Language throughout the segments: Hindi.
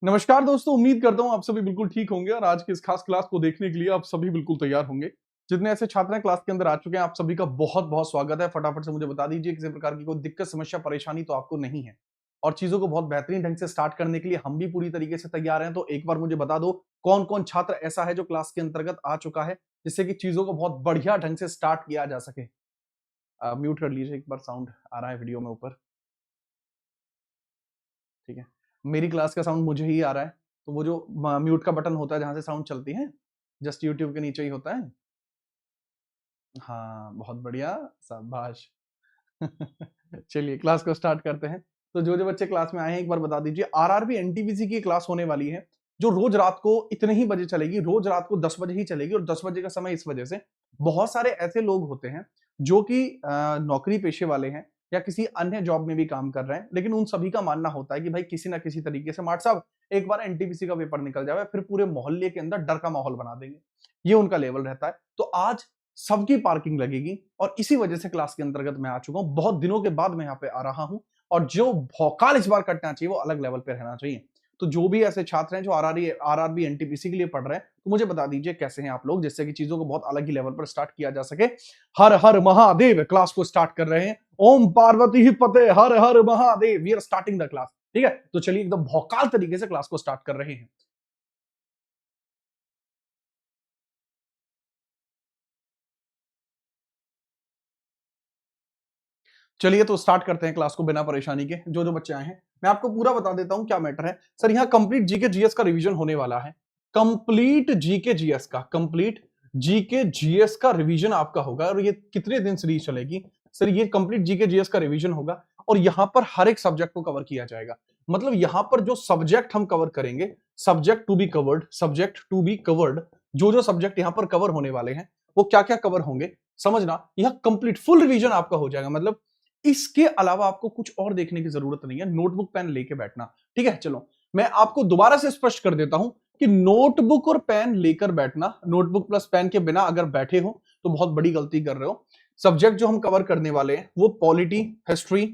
नमस्कार दोस्तों, उम्मीद करता हूँ आप सभी बिल्कुल ठीक होंगे और आज की इस खास क्लास को देखने के लिए आप सभी बिल्कुल तैयार होंगे। जितने ऐसे छात्र हैं क्लास के अंदर आ चुके हैं, आप सभी का बहुत-बहुत स्वागत है। फटाफट से मुझे बता दीजिए किसी प्रकार की कोई दिक्कत, समस्या, परेशानी तो आपको नहीं है और चीज़ों को बहुत बेहतरीन ढंग से स्टार्ट करने के लिए हम भी पूरी तरीके से तैयार हैं। तो एक बार मुझे बता दो कौन-कौन छात्र ऐसा है जो क्लास के अंतर्गत आ चुका है, जिससे कि चीज़ों को बहुत बढ़िया ढंग से स्टार्ट किया जा सके। म्यूट कर लीजिए, एक बार साउंड आ रहा है वीडियो में ऊपर, ठीक है। मेरी क्लास का साउंड मुझे ही आ रहा है, तो वो जो म्यूट का बटन होता है जहाँ से साउंड चलती है, जस्ट यूट्यूब के नीचे ही होता है। हाँ, बहुत बढ़िया, शाबाश। चलिए क्लास को स्टार्ट करते हैं। तो जो-जो बच्चे क्लास में आए हैं एक बार बता दीजिए, आरआरबी एनटीपीसी की क्लास होने वाली है, जो रोज रात को इतने ही बजे चलेगी, रोज रात को 10 बजे ही चलेगी और 10 बजे का समय इस वजह से, बहुत सारे ऐसे लोग होते हैं जो कि नौकरी पेशे वाले हैं या किसी अन्य जॉब में भी काम कर रहे हैं, लेकिन उन सभी का मानना होता है कि भाई किसी ना किसी तरीके से मार्ट साहब एक बार एनटीपीसी का पेपर निकल जाए, फिर पूरे मोहल्ले के अंदर डर का माहौल बना देंगे। ये उनका लेवल रहता है। तो आज सबकी पार्किंग लगेगी और इसी वजह से क्लास के अंतर्गत मैं आ चुका हूं। बहुत दिनों के बाद मैं यहाँ पे आ रहा हूं और जो भौकाल इस बार कटना चाहिए वो अलग लेवल पे रहना चाहिए। तो जो भी ऐसे छात्र हैं जो आरआरबी एनटीपीसी के लिए पढ़ रहे हैं, तो मुझे बता दीजिए कैसे हैं आप लोग, जिससे कि चीजों को बहुत अलग ही लेवल पर स्टार्ट किया जा सके। हर हर महादेव क्लास को स्टार्ट कर रहे हैं। ओम पार्वती ही पते, Har Har Mahadev. We are starting the class. ठीक है, तो चलिए एकदम भौकाल तरीके से क्लास को स्टार्ट कर रहे हैं। चलिए तो स्टार्ट करते हैं क्लास को बिना परेशानी के। जो-जो बच्चे आए हैं, मैं आपको पूरा बता देता हूं क्या मैटर है। सर यहाँ कंप्लीट जीके जीएस का रिवीजन होने वाला है। कंप्लीट जीके जीएस का, कंप्लीट जीके जीएस का रिवीजन आपका होगा और ये कितने दिन सीरीज चलेगी? सर ये कंप्लीट जीके जीएस का रिवीजन होगा और यहाँ पर हर एक सब्जेक्ट को कवर किया जाएगा। मतलब यहाँ पर जो सब्जेक्ट हम कवर करेंगे, subject to be covered, subject to be covered, जो-जो सब्जेक्ट यहाँ पर कवर होने वाले हैं, वो क्या-क्या कवर होंगे, समझना। यह कंप्लीट फुल रिवीजन आपका हो जाएगा। मतलब इसके अलावा आपको कुछ और देखने की जरूरत नहीं है। नोटबुक पेन लेके बैठना, ठीक है। चलो मैं आपको दोबारा से स्पष्ट कर देता हूं कि नोटबुक और पेन लेकर बैठना, नोटबुक प्लस पेन के बिना अगर बैठे हो तो बहुत बड़ी गलती कर रहे हो। सब्जेक्ट जो हम कवर करने वाले हैं वो पॉलिटी, हिस्ट्री,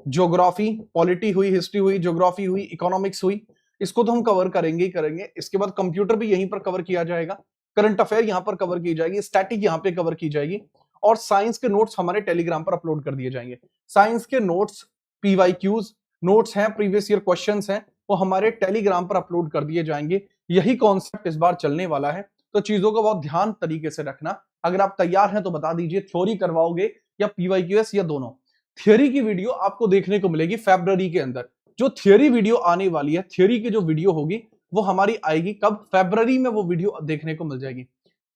ज्योग्राफी, पॉलिटी हुई, हिस्ट्री हुई, ज्योग्राफी हुई, इकोनॉमिक्स हुई, इसको तो हम कवर करेंगे ही करेंगे। इसके बाद कंप्यूटर भी यहीं पर कवर किया जाएगा, करंट अफेयर यहां पर कवर की जाएगी, स्टैटिक यहां पे कवर की जाएगी और साइंस के नोट्स हमारे टेलीग्राम पर अपलोड कर दिए जाएंगे। साइंस के नोट्स, पीवाईक्यूज नोट्स हैं, प्रीवियस ईयर क्वेश्चंस हैं, वो हमारे टेलीग्राम पर अपलोड कर दिए जाएंगे। यही कॉन्सेप्ट इस बार चलने वाला है, तो चीजों को बहुत ध्यान तरीके से रखना। अगर आप तैयार हैं तो बता दीजिए, थ्योरी करवाओगे या पीवाईक्यूएस या दोनों? थियोरी की वीडियो आपको देखने को मिलेगी फरवरी के अंदर। जो थियोरी वीडियो आने वाली है, थियोरी की जो वीडियो होगी वो हमारी आएगी कब? फरवरी में वो वीडियो देखने को मिल जाएगी।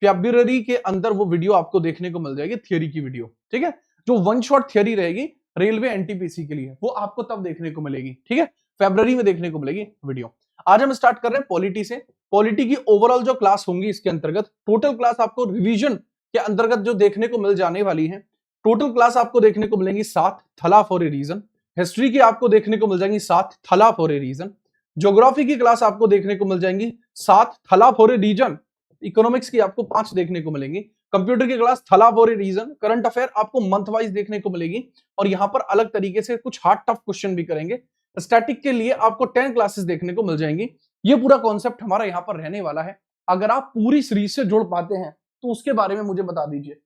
फरवरी के अंदर वो वीडियो आपको देखने को मिल जाएगी, थियोरी की वीडियो, ठीक है। जो वन शॉट थियोरी रहेगी रेलवे एनटीपीसी के लिए, वो आपको तब देखने को मिलेगी, ठीक है। फरवरी में देखने को मिलेगी वीडियो। आज हम स्टार्ट कर रहे हैं पॉलिटी से। पॉलिटी की ओवरऑल जो क्लास होंगी इसके अंतर्गत, टोटल क्लास आपको रिवीजन के अंतर्गत जो देखने को मिल जाने वाली है, टोटल क्लास आपको देखने को मिलेंगी 7 थला फॉर ए रीजन। हिस्ट्री की आपको देखने को मिल जाएंगी 7 थला फॉर ए रीजन। ज्योग्राफी की क्लास आपको देखने को मिल जाएंगी 7 थला फॉर ए रीजन। इकोनॉमिक्स की आपको 5 देखने को मिलेंगी। कंप्यूटर की क्लास थला for a reason. Current affair आपको मंथ वाइज देखने को मिलेगी और यहां पर अलग तरीके से कुछ हार्ड टफ क्वेश्चन भी करेंगे। स्टैटिक के लिए आपको 10 क्लासेस देखने को मिल जाएंगी। ये पूरा कॉन्सेप्ट हमारा यहां पर रहने वाला है। अगर आप पूरी सीरीज से जुड़ पाते हैं तो उसके बारे में मुझे बता दीजिए।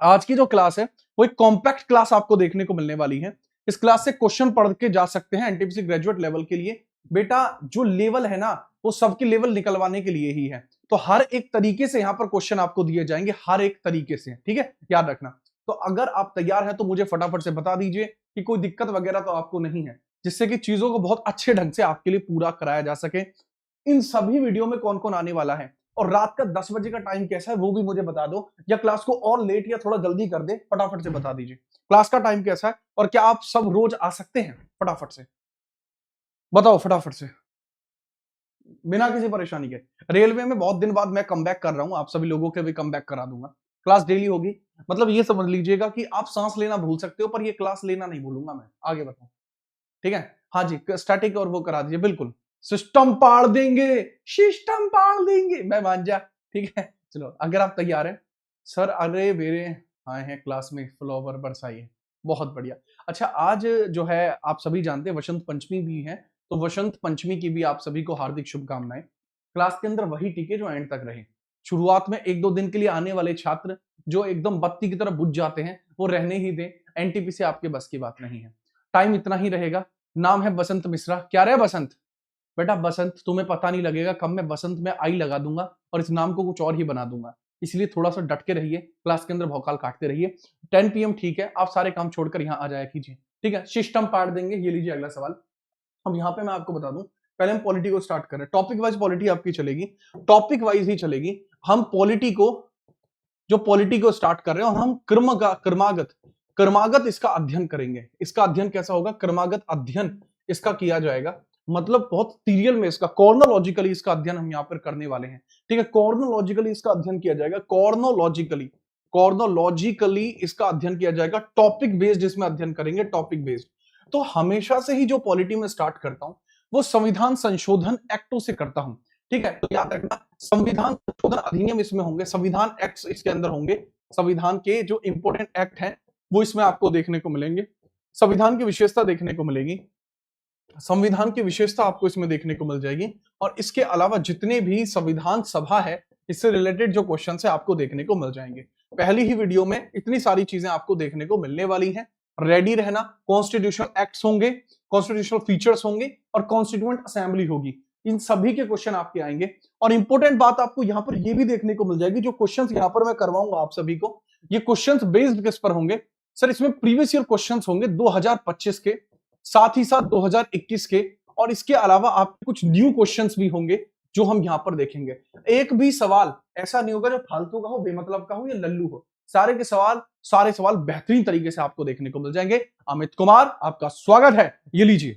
आज की जो क्लास है वो एक कॉम्पैक्ट क्लास आपको देखने को मिलने वाली है। इस क्लास से क्वेश्चन पढ़ के जा सकते हैं एनटीपीसी ग्रेजुएट लेवल के लिए। बेटा जो लेवल है ना, वो सबके लेवल निकलवाने के लिए ही है। तो हर एक तरीके से यहां पर क्वेश्चन आपको दिए जाएंगे, हर एक तरीके से, ठीक है, याद रखना। तो अगर आप तैयार हैं तो मुझे फटाफट से बता दीजिए कि कोई दिक्कत वगैरह तो आपको नहीं है, जिससे कि चीजों को बहुत अच्छे ढंग से आपके लिए पूरा कराया जा सके। इन सभी वीडियो में कौन कौन आने वाला है और रात का 10 बजे का टाइम कैसा है वो भी मुझे बता दो, या क्लास को और लेट या थोड़ा जल्दी कर दे, फटाफट से बता दीजिए। क्लास का टाइम कैसा है और क्या आप सब रोज आ सकते हैं? फटाफट से बताओ, फटाफट से, बिना किसी परेशानी के। रेलवे में बहुत दिन बाद मैं कम बैक कर रहा हूं, आप सभी लोगों के भी कम बैक करा दूंगा। क्लास डेली होगी। मतलब ये समझ लीजिएगा कि आप सांस लेना भूल सकते हो पर ये क्लास लेना नहीं भूलूंगा मैं। आगे बताओ, ठीक है। हाँ जी, स्टैटिक और वो करा दीजिए, बिल्कुल। सिस्टम पाड़ देंगे, सिस्टम पाड़ देंगे, मैं मान जा, ठीक है। चलो अगर आप तैयार हैं। सर अरे मेरे आए हैं क्लास में फ्लावर बरसाइए, बहुत बढ़िया। अच्छा आज जो है आप सभी जानते हैं वसंत पंचमी भी है, तो वसंत पंचमी की भी आप सभी को हार्दिक शुभकामनाएं। क्लास के अंदर वही टिके जो एंड तक रहे। शुरुआत में 1-2 दिन के लिए आने वाले छात्र जो एकदम बत्ती की तरह बुझ जाते हैं वो रहने ही दें, एनटीपी से आपके बस की बात नहीं है। टाइम इतना ही रहेगा। नाम है बसंत मिश्रा। क्या रहे बसंत? बेटा बसंत तुम्हें पता नहीं लगेगा कब मैं बसंत में आई लगा दूंगा और इस नाम को कुछ और ही बना दूंगा। इसलिए थोड़ा सा डट के रहिए, क्लास के अंदर भौकाल काटते रहिए। 10 PM ठीक है, आप सारे काम छोड़कर यहाँ आ जाया कीजिए। ठीक है, सिस्टम पार्ट देंगे। ये लीजिए अगला सवाल। अब यहाँ पे मैं आपको बता दूं, पहले हम पॉलिटी को स्टार्ट कर रहे हैं। टॉपिक वाइज पॉलिटी आपकी चलेगी, टॉपिक वाइज ही चलेगी। हम पॉलिटी को स्टार्ट कर रहे हैं और हम क्रमागत इसका अध्ययन करेंगे। इसका अध्ययन कैसा होगा? क्रमागत अध्ययन इसका किया जाएगा। मतलब बहुत सीरियल में इसका कॉर्नोलॉजिकली इसका अध्ययन हम यहाँ पर करने वाले हैं। ठीक है, कॉर्नोलॉजिकली इसका अध्ययन किया जाएगा। कॉर्नोलॉजिकली इसका अध्ययन किया जाएगा। टॉपिक बेस्ड इसमें अध्ययन करेंगे, टॉपिक बेस्ड। तो हमेशा से ही जो पॉलिटी में स्टार्ट करता हूं वो संविधान संशोधन एक्टों से करता हूं। ठीक है, तो याद रखना संविधान संशोधन अधिनियम इसमें होंगे, संविधान एक्ट इसके अंदर होंगे। संविधान के जो इंपोर्टेंट एक्ट हैं वो इसमें आपको देखने को मिलेंगे। संविधान की विशेषता देखने को मिलेगी, संविधान की विशेषता आपको इसमें देखने को मिल जाएगी। और इसके अलावा जितने भी संविधान सभा है इससे रिलेटेड जो क्वेश्चन है आपको देखने को मिल जाएंगे। पहली ही वीडियो में इतनी सारी चीजें आपको देखने को मिलने वाली हैं। रेडी रहना। कॉन्स्टिट्यूशनल एक्ट्स होंगे, कॉन्स्टिट्यूशनल फीचर्स होंगे और कॉन्स्टिट्यूएंट असेंबली होगी। इन सभी के क्वेश्चन आपके आएंगे। और इंपॉर्टेंट बात आपको यहां पर यह भी देखने को मिल जाएगी, जो क्वेश्चंस यहां पर मैं करवाऊंगा आप सभी को, ये क्वेश्चंस बेस्ड किस पर होंगे? सर इसमें प्रीवियस ईयर क्वेश्चंस होंगे 2025 के, साथ ही साथ 2021 के, और इसके अलावा आपके कुछ न्यू क्वेश्चंस भी होंगे जो हम यहां पर देखेंगे। एक भी सवाल ऐसा नहीं होगा जो फालतू का हो, बेमतलब का हो या लल्लू हो। सारे सवाल बेहतरीन तरीके से आपको देखने को मिल जाएंगे। अमित कुमार आपका स्वागत है। ये लीजिए,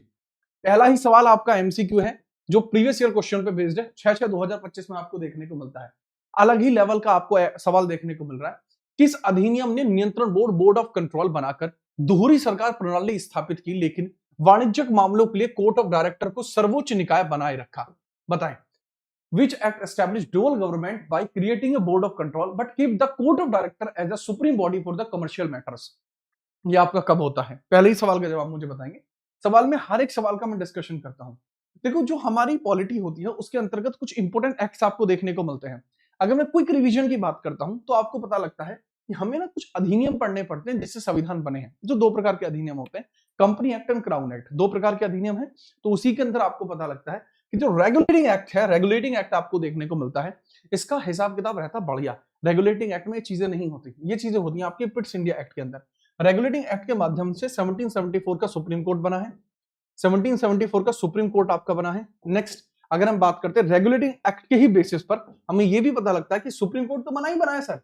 पहला ही सवाल आपका एमसीक्यू है जो प्रीवियस ईयर क्वेश्चन पे बेस्ड है। 6/6/2025 में आपको देखने को मिलता है। अलग ही लेवल का आपको सवाल देखने को मिल रहा है। किस अधिनियम ने नियंत्रण बोर्ड ऑफ कंट्रोल बनाकर दोहरी सरकार प्रणाली स्थापित की, लेकिन वाणिज्यिक मामलों के लिए कोर्ट ऑफ डायरेक्टर को सर्वोच्च निकाय बनाए रखा? बताएं। Which act established dual government by creating a board of control but keep the court of director as a supreme body for the commercial matters? ये आपका कब होता है? पहले ही सवाल का जवाब मुझे बताएंगे। सवाल में हर एक सवाल का मैं डिस्कशन करता हूं। देखो, जो हमारी पॉलिटी होती है उसके अंतर्गत कुछ इंपोर्टेंट एक्ट्स आपको देखने को मिलते हैं। अगर मैं क्विक रिवीजन की बात करता हूं तो आपको पता लगता है कि हमें ना कुछ अधिनियम पढ़ने पड़ते हैं जिससे संविधान बने हैं। जो 2 प्रकार के अधिनियम होते हैं, company act and crown act, 2 प्रकार के अधिनियम है। तो उसी के अंदर आपको पता लगता है कि जो रेगुलेटिंग एक्ट है, रेगुलेटिंग एक्ट आपको देखने को मिलता है। इसका हिसाब किताब रहता बढ़िया। रेगुलेटिंग एक्ट में ये चीजें नहीं होती, ये चीजें होती हैं आपके पिट्स इंडिया एक्ट के अंदर। रेगुलेटिंग एक्ट के माध्यम से 1774 का सुप्रीम कोर्ट बना है। 1774 का सुप्रीम कोर्ट आपका बना है। नेक्स्ट, अगर हम बात करते हैं रेगुलेटिंग एक्ट के ही बेसिस पर, हमें यह भी पता लगता है कि सुप्रीम कोर्ट तो बना ही बना है सर,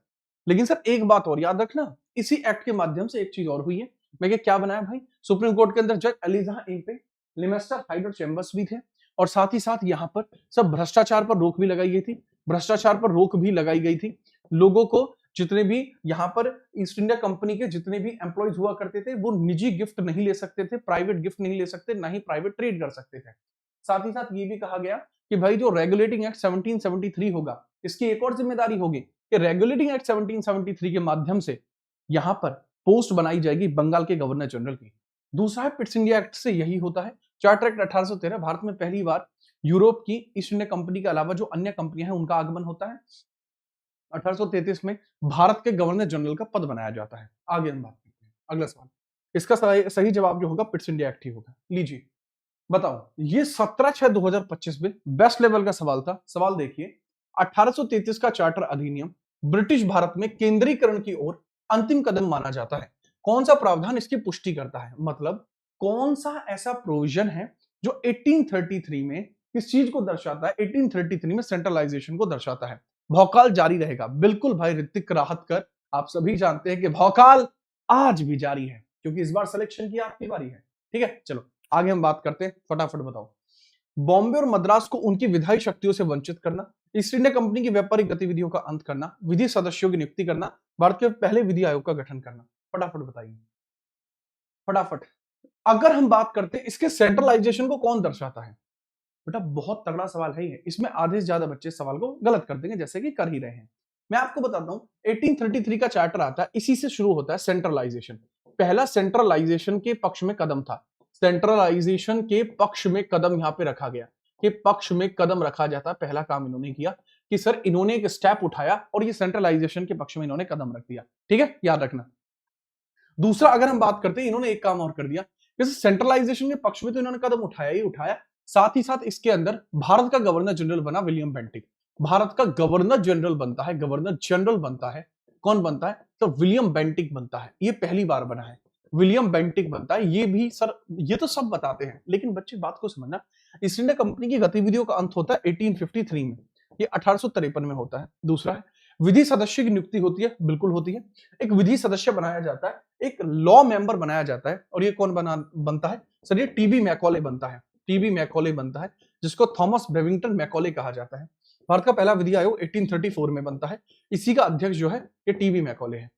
लेकिन सर एक बात और याद रखना, इसी एक्ट के माध्यम से एक चीज और हुई है। मैं क्या बनाया भाई? सुप्रीम कोर्ट के अंदर जज एलिजा इंपे, लिमेस्टर हाइड्रो चैम्बर्स भी थे, और साथ ही साथ यहां पर सब भ्रष्टाचार पर रोक भी लगाई गई थी। भ्रष्टाचार पर रोक भी लगाई गई थी। लोगों को जितने भी यहां पर ईस्ट इंडिया कंपनी के जितने भी एम्प्लॉयज हुआ करते थे वो निजी गिफ्ट नहीं ले सकते थे, प्राइवेट गिफ्ट नहीं ले सकते, ना ही प्राइवेट ट्रेड कर सकते थे। साथ ही साथ ये भी कहा गया कि भाई जो रेगुलेटिंग एक्ट 1773 होगा, इसकी एक और जिम्मेदारी होगी कि रेगुलेटिंग एक्ट 1773 के माध्यम से यहां पर पोस्ट बनाई जाएगी बंगाल के गवर्नर जनरल की। दूसरा है पिट्स इंडिया एक्ट से यही होता है। चार्टर एक्ट 1813, भारत में पहली बार यूरोप की ईस्ट इंडिया कंपनी के अलावा जो अन्य कंपनियां हैं उनका आगमन होता है। 1833 में भारत के गवर्नर जनरल का पद बनाया जाता है। आगे हम बात करते हैं। अगला सवाल, इसका सही जवाब जो होगा पिट्स इंडिया एक्ट ही होगा। लीजिए बताओ, ये 17/6/2025 में बेस्ट लेवल का सवाल था। सवाल देखिए, 1833 का चार्टर अधिनियम ब्रिटिश भारत में केंद्रीकरण की ओर अंतिम कदम माना जाता है। कौन सा प्रावधान इसकी पुष्टि करता है? मतलब कौन सा ऐसा प्रोविजन है जो 1833 में किस चीज को दर्शाता है? 1833 में सेंट्रलाइजेशन को दर्शाता है। भौकाल जारी रहेगा। बिल्कुल भाई ऋतिक राहतकर, आप सभी जानते हैं कि भौकाल आज भी जारी है क्योंकि इस बार सिलेक्शन की आपकी बारी है। ठीक है, चलो आगे हम बात करते हैं। फटाफट बताओ। बॉम्बे और मद्रास को उनकी विधायी शक्तियों से वंचित करना, ईस्ट इंडिया कंपनी की व्यापारिक गतिविधियों का अंत करना, विधि सदस्यों की नियुक्ति करना, भारत के पहले विधि आयोग का गठन करना। फटाफट बताइए, फटाफट। अगर हम बात करते हैं इसके सेंट्रलाइजेशन को कौन दर्शाता है? बेटा बहुत तगड़ा सवाल है ये। इसमें आधे से ज्यादा बच्चे सवाल को गलत कर देंगे, जैसे कि कर ही रहे हैं। मैं आपको बताता हूं, 1833 का चार्टर आता है, इसी से शुरू होता है सेंट्रलाइजेशन। पहला सेंट्रलाइजेशन के पक्ष में कदम था। सेंट्रलाइजेशन के पक्ष में कदम यहां पे रखा गया, के पक्ष में कदम रखा जाता है। पहला काम इन्होंने किया कि सर इन्होंने एक स्टेप उठाया और ये सेंट्रलाइजेशन के पक्ष में इन्होंने कदम रख दिया। ठीक है, याद रखना। दूसरा अगर हम बात करते हैं, इन्होंने एक काम और कर दिया, जैसे सेंट्रलाइजेशन के पक्ष में तो इन्होंने कदम उठाया ही उठाया, साथ ही साथ इसके अंदर भारत का गवर्नर जनरल बना विलियम बेंटिक। भारत का गवर्नर जनरल बनता है, गवर्नर जनरल बनता है, कौन बनता है? तो विलियम बेंटिक बनता है। ये पहली बार बना है, विलियम बेंटिक बनता है। ये भी सर, ये तो सब बताते हैं, लेकिन बच्चे बात को समझना, ईस्ट इंडिया कंपनी की गतिविधियों का अंत होता है 1853 में, ये 1853 में होता है। दूसरा है विधि सदस्य की नियुक्ति होती है, बिल्कुल होती है। एक विधि सदस्य बनाया जाता है, एक लॉ मेंबर बनाया जाता है, और ये कौन बनता है? सर ये टीबी मैकॉले बनता है, टीबी मैकॉले बनता है, जिसको थॉमस बेविंगटन मैकॉले कहा जाता है। भारत का पहला विधि आयोग 1834 में बनता है, इसी का अध्यक्ष जो है ये टीबी मैकॉले है।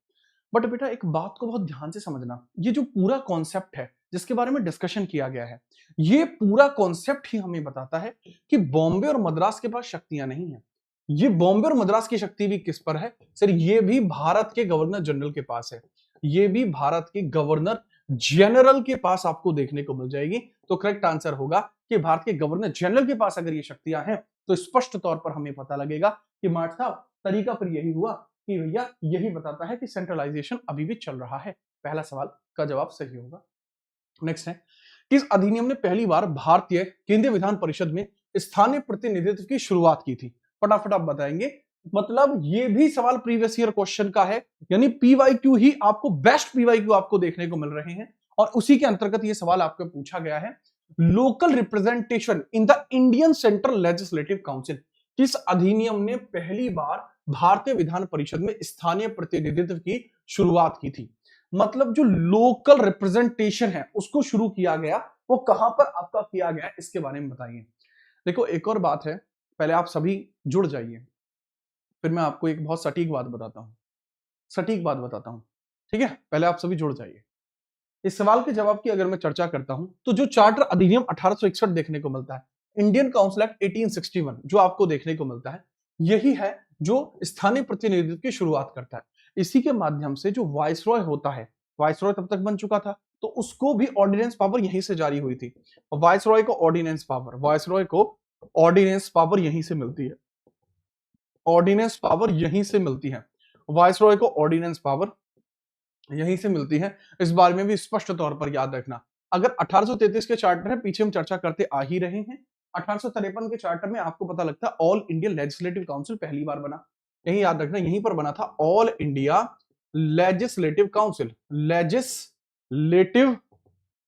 बट बेटा एक बात को बहुत ध्यान से समझना, ये जो पूरा कॉन्सेप्ट है जिसके बारे में डिस्कशन किया गया है, ये पूरा कॉन्सेप्ट ही हमें बताता है कि बॉम्बे और मद्रास के पास शक्तियां नहीं है। ये बॉम्बे और मद्रास की शक्ति भी किस पर है? सर ये भी भारत के गवर्नर जनरल के पास है, ये भी भारत के गवर्नर जनरल के पास आपको देखने को मिल जाएगी। तो करेक्ट आंसर होगा कि भारत के गवर्नर जनरल के पास अगर ये शक्तियां हैं, तो स्पष्ट तौर पर हमें पता लगेगा कि मार्ट साहब तरीका फिर यही हुआ कि भैया यही बताता है कि सेंट्रलाइजेशन अभी भी चल रहा है। पहला सवाल का जवाब सही होगा। नेक्स्ट है, किस अधिनियम ने पहली बार भारतीय केंद्रीय विधान परिषद में स्थानीय प्रतिनिधित्व की शुरुआत की थी? फटाफट आप बताएंगे। मतलब ये भी सवाल प्रीवियस ईयर क्वेश्चन का है, यानी पीवाईक्यू ही आपको, बेस्ट पीवाईक्यू आपको देखने को मिल रहे हैं, और उसी के अंतर्गत ये सवाल आपको पूछा गया है। Local representation in the Indian central legislative council, किस अधिनियम ने पहली बार भारतीय विधान परिषद में स्थानीय प्रतिनिधित्व की शुरुआत की थी? मतलब जो लोकल रिप्रेजेंटेशन है उसको शुरू किया गया, वो कहां पर आपका किया गया, इसके बारे में बताइए। देखो एक और बात है, पहले आप सभी जुड़ जाइए, फिर मैं आपको एक बहुत सटीक बात बताता हूं, सटीक बात बताता हूं। ठीक है, पहले आप सभी जुड़ जाइए। इस सवाल के जवाब की अगर मैं चर्चा करता हूं, तो जो चार्टर अधिनियम 1861 देखने को मिलता है, इंडियन काउंसिल एक्ट 1861 जो आपको देखने को मिलता है, यही है जो स्थानीय प्रतिनिधित्व की शुरुआत करता है। इसी के माध्यम से जो वाइसरॉय होता है, वाइसरॉय तब तक बन चुका था, तो उसको भी ऑर्डिनेंस पावर यहीं से जारी हुई थी। वाइसरॉय को ऑर्डिनेंस पावर, वाइसरॉय को ऑर्डिनेंस पावर यहीं से मिलती है, ऑर्डिनेंस पावर यहीं से मिलती है, वाइसरॉय को ऑर्डिनेंस पावर यहीं से मिलती है। इस बारे में भी स्पष्ट तौर पर याद रखना। अगर 1833 के चार्टर है, पीछे हम चर्चा करते आ ही रहे हैं, 1853 के चार्टर में आपको पता लगता है ऑल इंडिया लेजिस्लेटिव काउंसिल पहली बार बना, यही याद रखना, यहीं पर बना था all India legislative council, legislative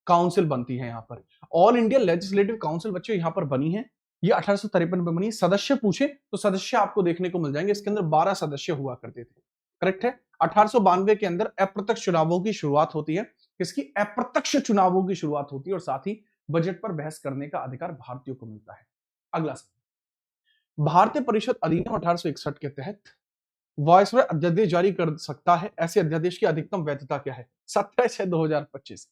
council बनती है यहां पर, ऑल इंडिया लेजिस्लेटिव काउंसिल बच्चे यहां पर बनी है, ये 1853 में बनी। सदस्य पूछे तो सदस्य आपको देखने को मिल जाएंगे, इसके अंदर 12 सदस्य हुआ करते थे। करेक्ट है। 1892 के अंदर अप्रत्यक्ष चुनावों की शुरुआत होती है, किसकी? अप्रत्यक्ष चुनावों की शुरुआत होती है, और साथ ही बजट पर बहस करने का अधिकार भारतीयों को मिलता है। अगला सवाल, भारतीय परिषद अधिनियम 1861 के तहत वायसरॉय अध्यादेश जारी कर सकता है, ऐसे अध्यादेश की अधिकतम वैधता क्या है? 17/6/2025।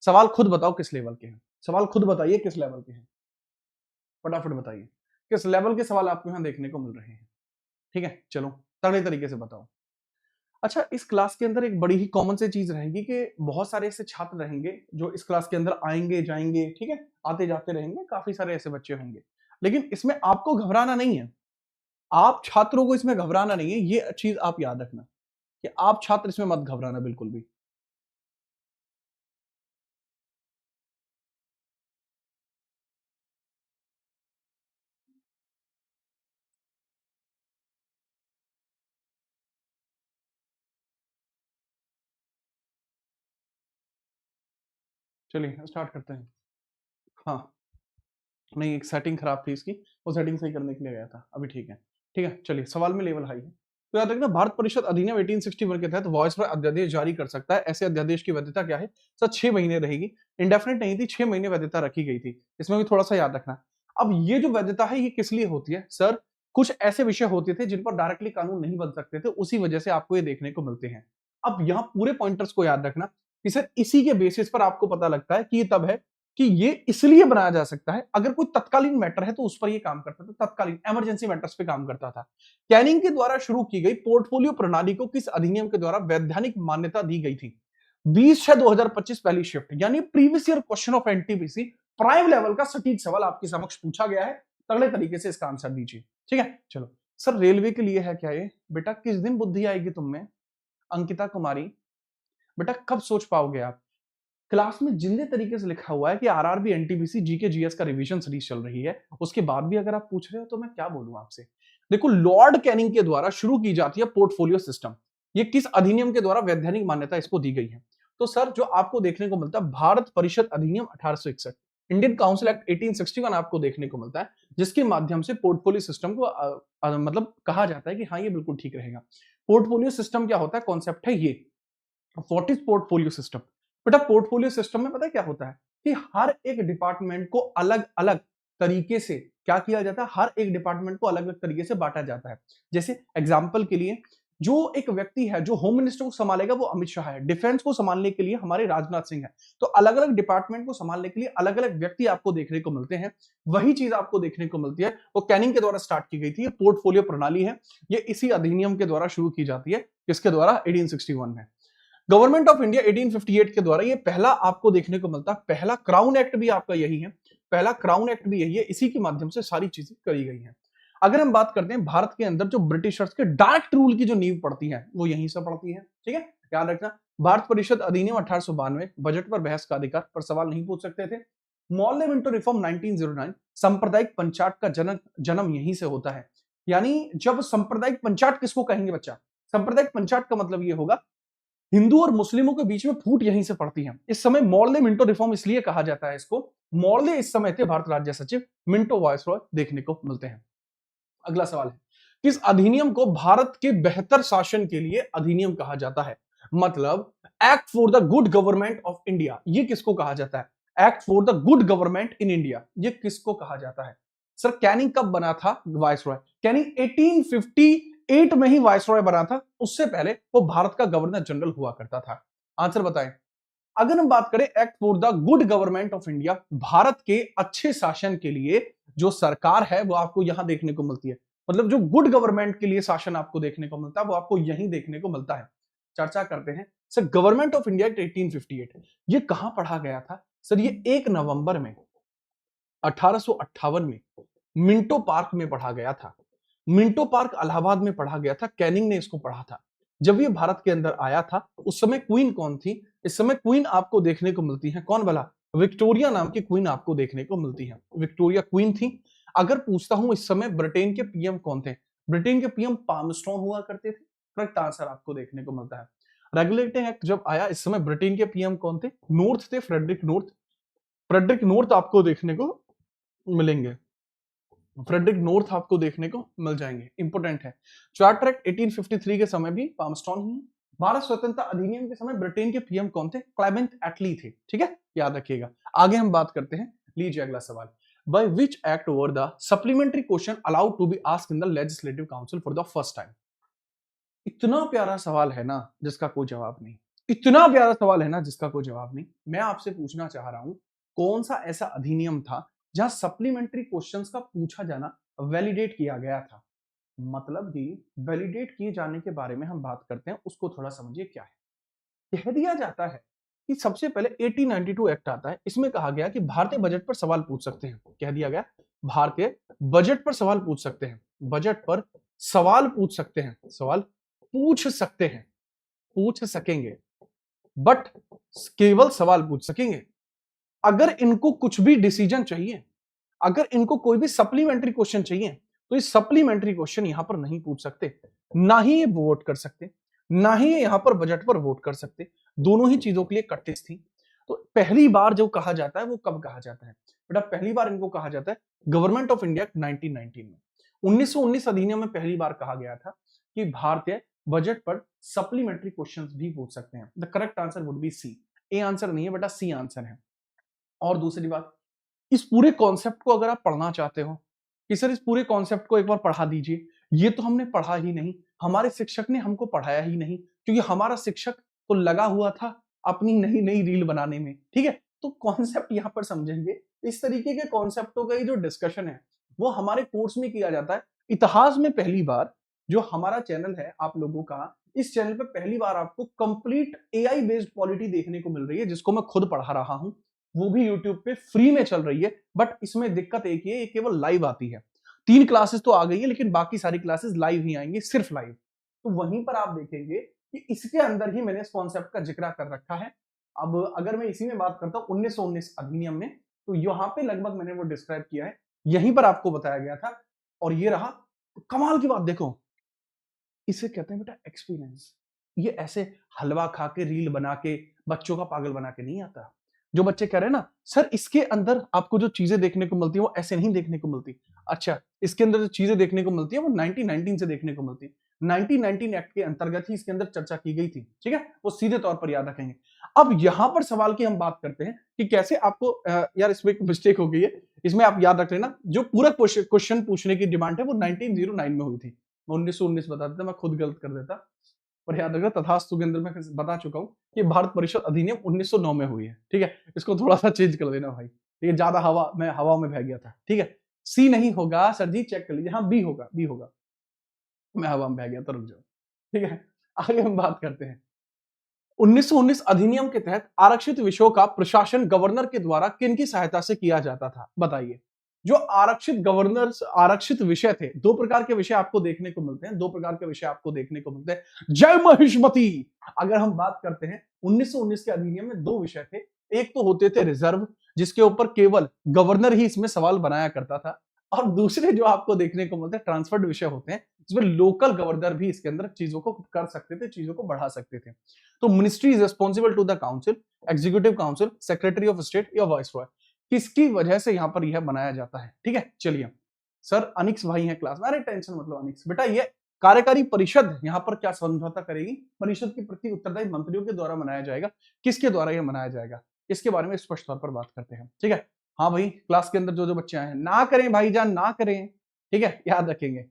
सवाल खुद बताओ किस लेवल के हैं, सवाल खुद बताइए किस लेवल के हैं, फटाफट बताइए किस लेवल के सवाल आपको यहां देखने को मिल रहे हैं। ठीक है, चलो तगड़े तरीके से बताओ। अच्छा, इस क्लास के अंदर एक बड़ी ही कॉमन सी चीज रहेगी कि बहुत सारे ऐसे छात्र रहेंगे जो इस क्लास के अंदर आएंगे जाएंगे, ठीक है, आते जाते रहेंगे, काफी सारे ऐसे बच्चे होंगे, लेकिन इसमें आपको घबराना नहीं है, आप छात्रों को इसमें घबराना नहीं है, ये चीज आप याद रखना कि आप छात्र इसमें मत घबराना बिल्कुल भी। चलिए स्टार्ट करते हैं। हाँ, नहीं एक सेटिंग खराब थी इसकी, वो सेटिंग सही करने के लिए गया था, अभी ठीक है। ठीक है, चलिए सवाल में लेवल हाई है, तो याद रखना, भारत परिषद अधिनियम 1861 के तहत वॉइसरॉय अध्यादेश जारी कर सकता है, ऐसे अध्यादेश की वैधता क्या है? सर 6 महीने रहेगी, इंडेफिनिट नहीं थी, 6 महीने वैधता रखी गई थी, इसमें भी थोड़ा सा याद रखना। अब ये जो वैधता है ये किस लिए होती है? सर कुछ ऐसे विषय होते थे जिन पर डायरेक्टली कानून नहीं बन सकते थे, उसी वजह से आपको ये देखने को मिलते हैं। अब यहाँ पूरे पॉइंटर्स को याद रखना कि सर इसी के बेसिस पर आपको पता लगता है कि ये तब है कि ये इसलिए बनाया जा सकता है अगर कोई तत्कालीन मैटर है तो उस पर ये काम करता था, तत्कालीन इमरजेंसी मैटर्स पे काम करता था। कैनिंग के द्वारा शुरू की गई पोर्टफोलियो प्रणाली को किस अधिनियम के द्वारा वैधानिक मान्यता दी गई थी? 20/6/2025 पहली शिफ्ट, यानी previous year question of NTPC prime level का सटीक सवाल आपके समक्ष पूछा गया है। तगड़े तरीके से इसका आंसर दीजिए, ठीक है। चलो सर, रेलवे के लिए है क्या ये? बेटा किस दिन बुद्धि आएगी तुम में, अंकिता कुमारी? बेटा कब सोच पाओगे आप? क्लास में जिंदे तरीके से लिखा हुआ है कि आरआरबी एनटीपीसी जीके जीएस का रिवीजन सीरीज चल रही है, उसके बाद भी अगर आप पूछ रहे हो तो मैं क्या बोलूं आपसे। देखो, लॉर्ड कैनिंग के द्वारा शुरू की जाती है पोर्टफोलियो सिस्टम। ये किस अधिनियम के द्वारा वैधानिक मान्यता इसको दी गई है? तो सर, जो आपको देखने को मिलता है भारत परिषद अधिनियम 1861, इंडियन काउंसिल एक्ट 1861 आपको देखने को मिलता है, जिसके माध्यम से पोर्टफोलियो सिस्टम को मतलब कहा जाता है कि हाँ, ये बिल्कुल ठीक रहेगा। पोर्टफोलियो सिस्टम क्या होता है? कॉन्सेप्ट है ये। What is portfolio system? बेटा पोर्टफोलियो सिस्टम में पता है क्या होता है कि हर एक डिपार्टमेंट को अलग अलग तरीके से क्या किया जाता है, हर एक डिपार्टमेंट को अलग अलग तरीके से बांटा जाता है। जैसे एग्जांपल के लिए, जो एक व्यक्ति है जो होम मिनिस्टर को संभालेगा वो अमित शाह है, डिफेंस को संभालने के लिए हमारे राजनाथ सिंह है। तो अलग अलग डिपार्टमेंट को संभालने के लिए अलग अलग व्यक्ति आपको देखने को मिलते हैं। वही चीज आपको देखने को मिलती है, वो कैनिंग के द्वारा स्टार्ट की गई थी। ये पोर्टफोलियो प्रणाली है, ये इसी अधिनियम के द्वारा शुरू की जाती है। किसके द्वारा? 1861 में। गवर्नमेंट ऑफ इंडिया 1858 के द्वारा ये पहला आपको देखने को मिलता है। पहला क्राउन एक्ट भी आपका यही है, पहला क्राउन एक्ट भी यही है। इसी के माध्यम से सारी चीजें करी गई हैं। अगर हम बात करते हैं भारत के अंदर जो ब्रिटिशर्स के डायरेक्ट रूल की जो नींव पड़ती है वो यहीं से पड़ती है, ठीक है। याद रखना, भारत परिषद अधिनियम 1892, बजट पर बहस का अधिकार, पर सवाल नहीं पूछ सकते थे। मॉर्ले मिंटो रिफॉर्म 1909, सांप्रदायिक पंचायत का जन्म यहीं से होता है। यानी जब सांप्रदायिक पंचायत किसको कहेंगे बच्चा? सांप्रदायिक पंचायत का मतलब ये होगा हिंदू और मुस्लिमों के बीच में फूट यहीं से पड़ती है। इस समय मॉर्ले मिंटो रिफॉर्म इसलिए कहा जाता है इसको, मॉर्ले इस समय थे भारत राज्य सचिव, मिंटो वायसरॉय देखने को मिलते हैं। अगला सवाल है, किस अधिनियम को भारत के बेहतर शासन के लिए अधिनियम कहा जाता है? मतलब act for the good government of India, ये किसको कहा जाता है? Act for the good government in India, ये किसको कहा जाता है? सर, कैनिंग कब बना था वायसरॉय? कैनिंग 1858 में ही वायसरॉय बना था, उससे पहले वो भारत का गवर्नर जनरल हुआ करता था। आंसर बताएं। अगर हम बात करें act for the good government of India, Bharat के अच्छे शासन के लिए जो सरकार है वो आपको यहां देखने को मिलती है। मतलब जो गुड गवर्नमेंट के लिए शासन आपको देखने को मिलता है वो आपको यहीं देखने को मिलता है। चर्चा करते हैं सर, गवर्नमेंट ऑफ इंडिया 1858 ये कहां पढ़ा गया था? सर, ये 1 नवंबर में 1858 में मिंटो पार्क में पढ़ा गया था। मिंटो पार्क इलाहाबाद में पढ़ा गया था, कैनिंग ने इसको पढ़ा था। जब ये भारत के अंदर आया था उस समय क्वीन कौन थी? इस समय क्वीन आपको देखने को मिलती है, कौन भला? विक्टोरिया नाम की क्वीन आपको देखने को मिलती है, विक्टोरिया क्वीन थी। अगर पूछता हूं इस समय ब्रिटेन के पीएम कौन थे? ब्रिटेन के पीएम पामस्ट्रॉन्ग हुआ करते थे। करेक्ट आंसर आपको देखने को मिलता है। रेगुलेटिंग एक्ट जब आया इस समय ब्रिटेन के पीएम कौन थे? नॉर्थ थे, फ्रेडरिक नॉर्थ। फ्रेडरिक नॉर्थ आपको देखने को मिलेंगे, फ्रेडरिक नॉर्थ आपको देखने को मिल जाएंगे, इंपोर्टेंट है। चार्टर एक्ट 1853 के समय भी पामस्ट्रॉन्ग ही। भारत स्वतंत्रता अधिनियम के समय ब्रिटेन के पीएम कौन थे? क्लेमेंट एटली थे, ठीक है, याद रखिएगा। आगे हम बात करते हैं, लीजिए अगला सवाल। By which act were the supplementary question allowed to be asked in the legislative council for the first time? इतना प्यारा सवाल है ना जिसका कोई जवाब नहीं, इतना प्यारा सवाल है ना जिसका कोई जवाब नहीं। मैं आपसे पूछना चाह रहा हूं, कौन सा ऐसा अधिनियम था जहां सप्लीमेंट्री क्वेश्चंस का पूछा जाना वैलिडेट किया गया था? मतलब कि वैलिडेट किए जाने के बारे में हम बात करते हैं, उसको थोड़ा समझिए क्या है। कह दिया जाता है कि सबसे पहले 1892 एक्ट आता है, इसमें कहा गया कि भारतीय बजट पर सवाल पूछ सकते हैं। कह दिया गया भारतीय बजट पर सवाल पूछ सकते हैं, बजट पर सवाल पूछ सकते हैं, सवाल पूछ सकते हैं, पूछ सकेंगे, बट केवल सवाल पूछ सकेंगे। अगर इनको कुछ भी डिसीजन चाहिए, अगर इनको कोई भी सप्लीमेंट्री क्वेश्चन चाहिए तो ये सप्लीमेंट्री क्वेश्चन यहां पर नहीं पूछ सकते, ना ही ये वोट कर सकते, ना ही ये यहां पर बजट पर वोट कर सकते। दोनों ही चीजों के लिए कटिस थी। तो पहली बार जो कहा जाता है वो कब कहा जाता है? बेटा पहली बार इनको कहा जाता है गवर्नमेंट ऑफ इंडिया 1919 में। 1919 अधिनियम में पहली बार कहा गया था कि भारतीय बजट पर सप्लीमेंट्री क्वेश्चंस भी पूछ सकते हैं। The correct answer would be C. A answer नहीं है बेटा, सी आंसर है। और दूसरी बात, इस पूरे कॉन्सेप्ट को अगर आप पढ़ना चाहते हो कि सर इस पूरे कॉन्सेप्ट को एक बार पढ़ा दीजिए, ये तो हमने पढ़ा ही नहीं, हमारे शिक्षक ने हमको पढ़ाया ही नहीं, क्योंकि हमारा शिक्षक तो लगा हुआ था अपनी नई नई रील बनाने में, ठीक है। तो कॉन्सेप्ट यहां पर समझेंगे, इस तरीके के कॉन्सेप्टों का ही जो डिस्कशन है वो हमारे कोर्स में किया जाता है। इतिहास में पहली बार जो हमारा चैनल है आप लोगों का, इस चैनल पे पहली बार आपको कंप्लीट एआई बेस्ड पॉलिटी देखने को मिल रही है, जिसको मैं खुद पढ़ा रहा हूं, वो भी यूट्यूब पे फ्री में चल रही है। बट इसमें दिक्कत एक ही है, ये केवल लाइव आती है। 3 क्लासेस तो आ गई है, लेकिन बाकी सारी क्लासेस लाइव ही आएंगी, सिर्फ लाइव। तो वहीं पर आप देखेंगे कि इसके अंदर ही मैंने इस कॉन्सेप्ट का जिक्र कर रखा है। अब अगर मैं इसी में बात करता हूं 1919 अधिनियम में, तो यहां पे लगभग मैंने वो डिस्क्राइब किया है, यहीं पर आपको बताया गया था। और ये रहा कमाल की बात, देखो इसे कहते हैं बेटा एक्सपीरियंस। ये ऐसे हलवा खा के रील बना के बच्चों का पागल बना के नहीं आता। जो बच्चे कह रहे हैं ना सर इसके अंदर आपको जो चीजें देखने को मिलती है वो ऐसे नहीं देखने को मिलती, अच्छा इसके अंदर जो चीजें देखने को मिलती है वो 1919 से देखने को मिलती है। 1919 एक्ट के अंतर्गत ही इसके अंदर चर्चा की गई थी, ठीक है, वो सीधे तौर पर याद रखेंगे। अब यहां पर सवाल की हम बात करते हैं कि कैसे आपको यार इसमें एक मिस्टेक हो गई है, इसमें आप याद रख लेना, जो पूरा क्वेश्चन पूछने की डिमांड है वो 1909 में हुई थी। 1919 बता देता, मैं खुद गलत कर देता, पर याद रखना तथास्तु के अंदर मैं बता चुका हूं कि भारत परिषद अधिनियम 1909 में हुई है, ठीक है, इसको थोड़ा सा चेंज कर देना भाई, ठीक है, ज्यादा हवा में बह गया था, ठीक है। सी नहीं होगा सर जी, चेक कर लीजिए, हाँ बी होगा, बी होगा, मैं हवा में बह गया तो रुक जाओ, ठीक है। आगे हम बात करते हैं 1919 अधिनियम के तहत आरक्षित विषयों का प्रशासन गवर्नर के द्वारा किन की सहायता से किया जाता था, बताइए। जो आरक्षित गवर्नर्स आरक्षित विषय थे, दो प्रकार के विषय आपको देखने को मिलते हैं, दो प्रकार के विषय आपको देखने को मिलते हैं। जय महिष्मती। अगर हम बात करते हैं 1919 के अधिनियम में दो विषय थे, एक तो होते थे रिजर्व, जिसके ऊपर केवल गवर्नर ही इसमें सवाल बनाया करता था, और दूसरे जो आपको देखने को मिलते हैं ट्रांसफर्ड विषय होते हैं, जिसमें लोकल गवर्नर भी इसके अंदर चीजों को कर सकते थे, चीजों को बढ़ा सकते थे। तो ministry is responsible to the council, executive council, secretary of state या वाइसरॉय, किसकी वजह से यहां पर यह बनाया जाता है, ठीक है। चलिए सर अनिक्स भाई हैं क्लास में, अरे टेंशन मतलब अनिक्स बेटा, ये कार्यकारी परिषद यहां पर क्या समझौता करेगी, परिषद के प्रति उत्तरदायी मंत्रियों के द्वारा मनाया जाएगा, किसके द्वारा यह मनाया जाएगा, इसके बारे में स्पष्ट तौर पर बात करते हैं, ठीक है। हाँ भाई क्लास के अंदर जो जो बच्चे आए हैं ना करें भाईजान, ना करें, ठीक है, याद रखेंगे।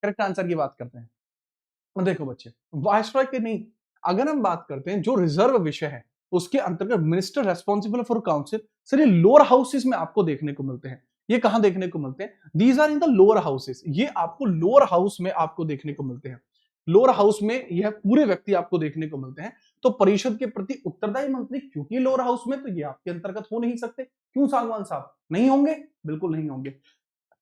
करेक्ट आंसर की बात करते हैं। देखो बच्चे, वायसरॉय के नहीं, अगर हम बात करते हैं जो रिजर्व विषय है उसके अंतर्गत minister responsible for council, sir ये लोअर हाउसेस में आपको देखने को मिलते हैं। ये कहां देखने को मिलते हैं, these are in the lower houses, ये आपको लोअर हाउस में आपको देखने को मिलते हैं। लोअर हाउस में यह पूरे व्यक्ति आपको देखने को मिलते हैं। तो परिषद के प्रति उत्तरदायी मंत्री क्योंकि लोअर हाउस में, तो ये आपके अंतर्गत हो नहीं सकते। क्यों सागवान साहब, नहीं होंगे, बिल्कुल नहीं होंगे।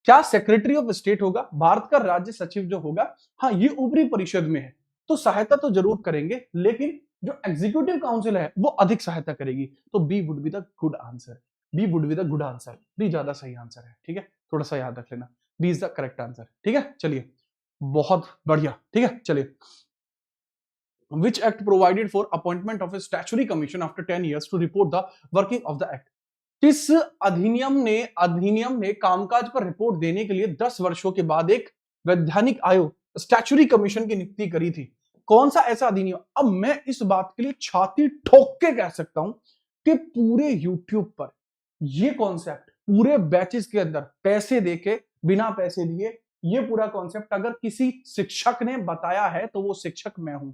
क्या सेक्रेटरी ऑफ स्टेट होगा, भारत का राज्य सचिव जो होगा, हाँ ये ऊपरी परिषद में है, तो सहायता तो जरूर करेंगे, लेकिन जो एग्जीक्यूटिव काउंसिल है वो अधिक सहायता करेगी। तो B would be the good answer, B would be the good answer, B ज्यादा सही आंसर है, ठीक है, थोड़ा सा याद रख लेना, B is the correct answer, ठीक है। चलिए बहुत बढ़िया, ठीक है। चलिए which act provided for appointment of a statutory commission after 10 years to report the working of the act, किस अधिनियम ने कामकाज पर रिपोर्ट देने के लिए 10 वर्षों के बाद एक वैधानिक आयोग स्टैचुरी कमीशन की नियुक्ति करी थी। कौन सा ऐसा अधिनियम, अब मैं इस बात के लिए छाती ठोक के कह सकता हूं कि पूरे यूट्यूब पर ये कॉन्सेप्ट पूरे बैचेस के अंदर पैसे देके बिना पैसे दिए, ये पूरा कॉन्सेप्ट अगर किसी शिक्षक ने बताया है तो वो शिक्षक मैं हूं।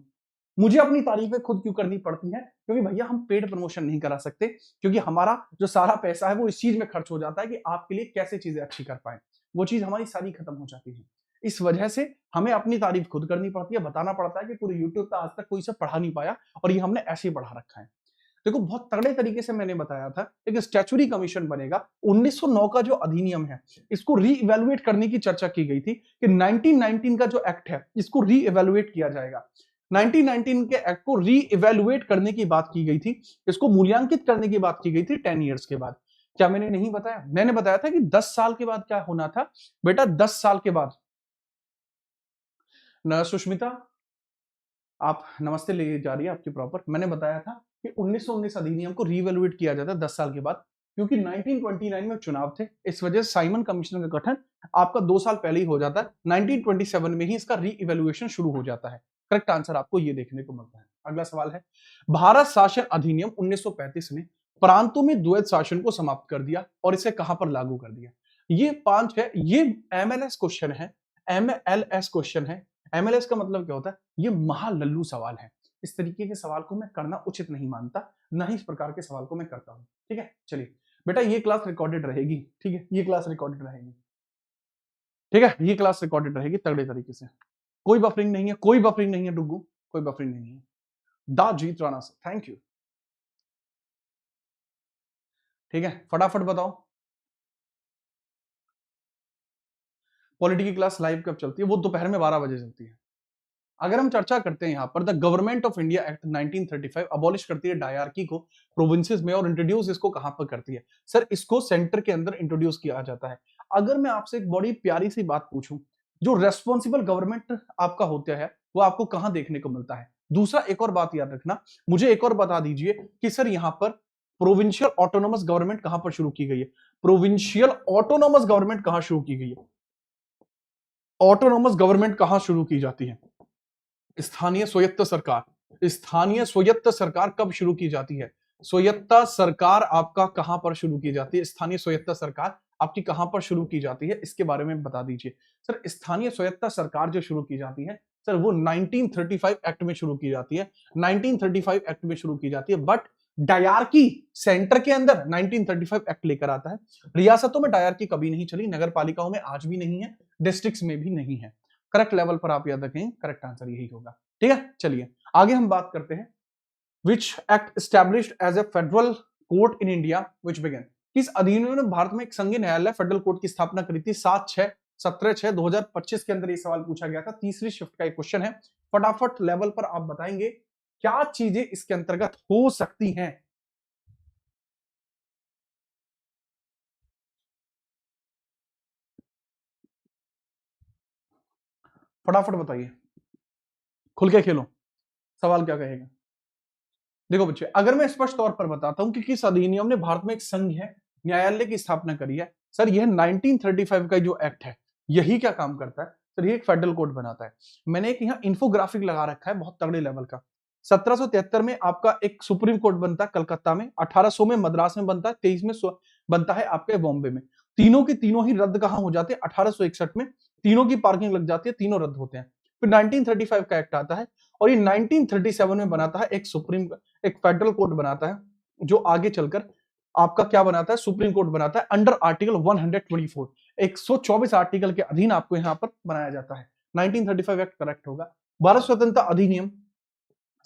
मुझे अपनी तारीफें खुद क्यों करनी पड़ती हैं, क्योंकि भैया हम पेड प्रमोशन नहीं करा सकते, क्योंकि हमारा जो सारा पैसा है वो इस चीज में खर्च हो जाता है कि आपके लिए कैसे चीजें अच्छी कर पाए, वो चीज हमारी सारी खत्म हो जाती है। इस वजह से हमें अपनी तारीफ खुद करनी पड़ती है, बताना पड़ता है कि पूरे यूट्यूब पे आज तक कोई से पढ़ा नहीं पाया और ये हमने ऐसे ही पढ़ा रखा है। देखो बहुत तगड़े तरीके से मैंने बताया था, एक स्टैचुरी कमीशन बनेगा। 1909 का जो अधिनियम है इसको री इवेलुएट करने की चर्चा की गई थी कि 1919 का जो एक्ट है इसको री इवेलुएट किया जाएगा। 1919 के एक्ट को री इवेलुएट करने की बात की गई थी, इसको मूल्यांकित करने की बात की गई थी 10 इयर्स के बाद। क्या मैंने नहीं बताया, मैंने बताया था कि 10 साल के बाद क्या होना था बेटा, 10 साल के बाद न सुष्मिता आप नमस्ते ले जा रही है आपकी प्रॉपर, मैंने बताया था कि 1919 अधिनियम को रीवैल्यूएट किया जाता है 10 साल के बाद, क्योंकि 1929 में चुनाव थे, इस वजह से साइमन कमीशन का गठन आपका 2 साल पहले ही हो जाता है। 1927 में ही इसका री इवेल्युएशन शुरू हो जाता है। करेक्ट आंसर आपको ये देखने को मिलता है। अगला सवाल है, भारत शासन अधिनियम 1935 ने प्रांतों में द्वैध शासन को समाप्त कर दिया और इसे कहां पर लागू कर दिया। ये 5 है, ये एमएलएस क्वेश्चन है, एमएलएस क्वेश्चन है। एमएलएस का मतलब क्या होता है, ये महालल्लू सवाल है। इस तरीके के सवाल को मैं करना उचित नहीं मानता, ना ही इस प्रकार के सवाल को मैं करता हूं, ठीक है। चलिए बेटा ये क्लास रिकॉर्डेड रहेगी, ठीक है, ये क्लास रिकॉर्डेड रहेगी, ठीक है, ये क्लास रिकॉर्डेड रहेगी तगड़े तरीके से। कोई बफरिंग नहीं है, कोई बफरिंग नहीं है डुग्गू, कोई बफरिंग नहीं है। दा जीत राणा से थैंक यू। ठीक है, फटाफट बताओ पॉलिटी की क्लास लाइव कब चलती है? वो दोपहर में 12 बजे चलती है। अगर हम चर्चा करते हैं यहां पर, the government of India act 1935 abolish करती है डायरार्की को प्रोविंसेस में और इंट्रोड्यूस इसको कहां पर करती है? सर इसको सेंटर के अंदर इंट्रोड्यूस किया जाता है। अगर मैं आपसे एक बड़ी प्यारी सी बात पूछूं, जो रेस्पॉन्सिबल गवर्नमेंट आपका होता है वो आपको कहां देखने को मिलता है? दूसरा एक और बात याद रखना, मुझे एक और बता दीजिए कि सर यहां पर प्रोविंशियल ऑटोनोमस गवर्नमेंट कहां पर शुरू की गई है? प्रोविंशियल ऑटोनोमस गवर्नमेंट कहां शुरू की गई है? ऑटोनोमस गवर्नमेंट कहां शुरू की जाती है? स्थानीय स्वायत्त सरकार। स्थानीय स्वायत्त सरकार कब शुरू की जाती है? स्वायत्त सरकार आपका कहां पर शुरू की जाती है? स्थानीय स्वायत्त सरकार आपकी कहां पर शुरू की जाती है, इसके बारे में बता दीजिए। सर स्थानीय स्वायत्त सरकार जो शुरू की जाती है सर वो 1935 एक्ट में शुरू की जाती है। 1935 एक्ट में शुरू की जाती है, बट डायरकी सेंटर के अंदर 1935 एक्ट लेकर आता है। रियासतों में डायरकी कभी नहीं चली, नगर पालिकाओं में आज भी नहीं है, डिस्ट्रिक्ट्स में भी नहीं है। करेक्ट लेवल पर आप याद रखें, करेक्ट आंसर यही होगा। ठीक है, चलिए आगे हम बात करते हैं। Which act established as a federal court in India which began? किस अधिनियम ने भारत में एक संघीय न्यायालय फेडरल कोर्ट की स्थापना करी थी? 7/6/17/6/2025 के अंदर ये सवाल पूछा गया था। तीसरी शिफ्ट का एक क्वेश्चन है। फटाफट लेवल पर आप बताएंगे क्या चीजें इसके अंतर्गत हो सकती हैं। फटाफट बताइए, खुल के खेलो। सवाल क्या कहेगा? देखो बच्चे, अगर मैं स्पष्ट तौर पर बताता हूं कि किस अधिनियम ने भारत में एक संघ है न्यायालय की स्थापना करी है, सर यह 1935 का जो एक्ट है यही क्या काम करता है? सर ये एक फेडरल कोड बनाता है। मैंने एक यहाँ इंफोग्राफिक लगा रखा है बहुत तगड़े लेवल का। 1773 में आपका एक सुप्रीम कोर्ट बनता है कलकत्ता में, 1800 में मद्रास में बनता है, 23 में बनता है आपके बॉम्बे में। तीनों की तीनों ही रद्द कहां हो जाते हैं? 1861 में तीनों की पार्किंग लग जाती है, तीनों रद्द होते हैं। फिर 1935 का एक्ट आता है और ये 1937 में बनाता है एक फेडरल कोर्ट बनाता है, जो आगे चलकर आपका क्या बनाता है? सुप्रीम कोर्ट बनाता है अंडर आर्टिकल 124। 124 आर्टिकल के अधीन आपको यहां पर बनाया जाता है। 1935 एक्ट करेक्ट होगा। भारत स्वतंत्रता अधिनियम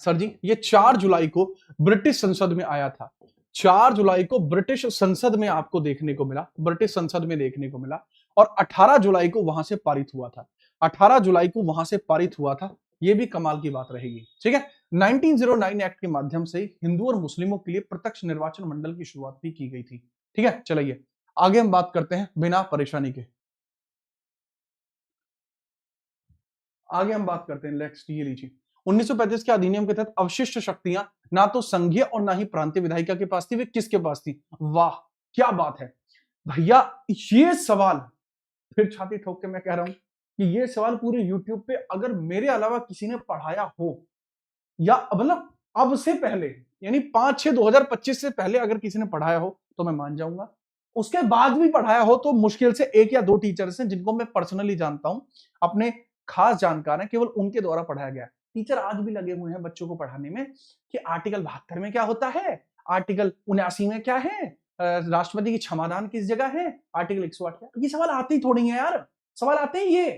सर जी ये 4 जुलाई को ब्रिटिश संसद में आया था। 4 जुलाई को ब्रिटिश संसद में आपको देखने को मिला, ब्रिटिश संसद में देखने को मिला, और 18 जुलाई को वहां से पारित हुआ था। 18 जुलाई को वहां से पारित हुआ था, ये भी कमाल की बात रहेगी। ठीक है, 1909 एक्ट के माध्यम से हिंदू और मुस्लिमों के लिए प्रत्यक्ष निर्वाचन मंडल की शुरुआत भी की गई थी। ठीक है, चलिए आगे हम बात करते हैं बिना परेशानी के। आगे हम बात करते हैं, नेक्स्ट ये लीजिए। 1935 के अधिनियम के तहत अवशिष्ट शक्तियां ना तो संघीय और ना ही प्रांतीय विधायिका के पास थी, वे किसके पास थी? वाह क्या बात है भैया। ये सवाल फिर छाती ठोक के मैं कह रहा हूं कि ये सवाल पूरे यूट्यूब पे अगर मेरे अलावा किसी ने पढ़ाया हो, या मतलब अब से पहले यानी 5/6/2025 से पहले अगर किसी ने पढ़ाया हो तो मैं मान जाऊंगा। उसके बाद भी पढ़ाया हो तो मुश्किल से एक या दो टीचर्स हैं जिनको मैं पर्सनली जानता हूं, अपने खास जानकार हैं, केवल उनके द्वारा पढ़ाया गया। टीचर आज भी लगे हुए हैं बच्चों को पढ़ाने में कि आर्टिकल 72 में क्या होता है, आर्टिकल 79 में क्या है, राष्ट्रपति की क्षमादान किस जगह है, आर्टिकल 108 क्या। ये सवाल आते ही थोड़ी है यार, सवाल आते ही ये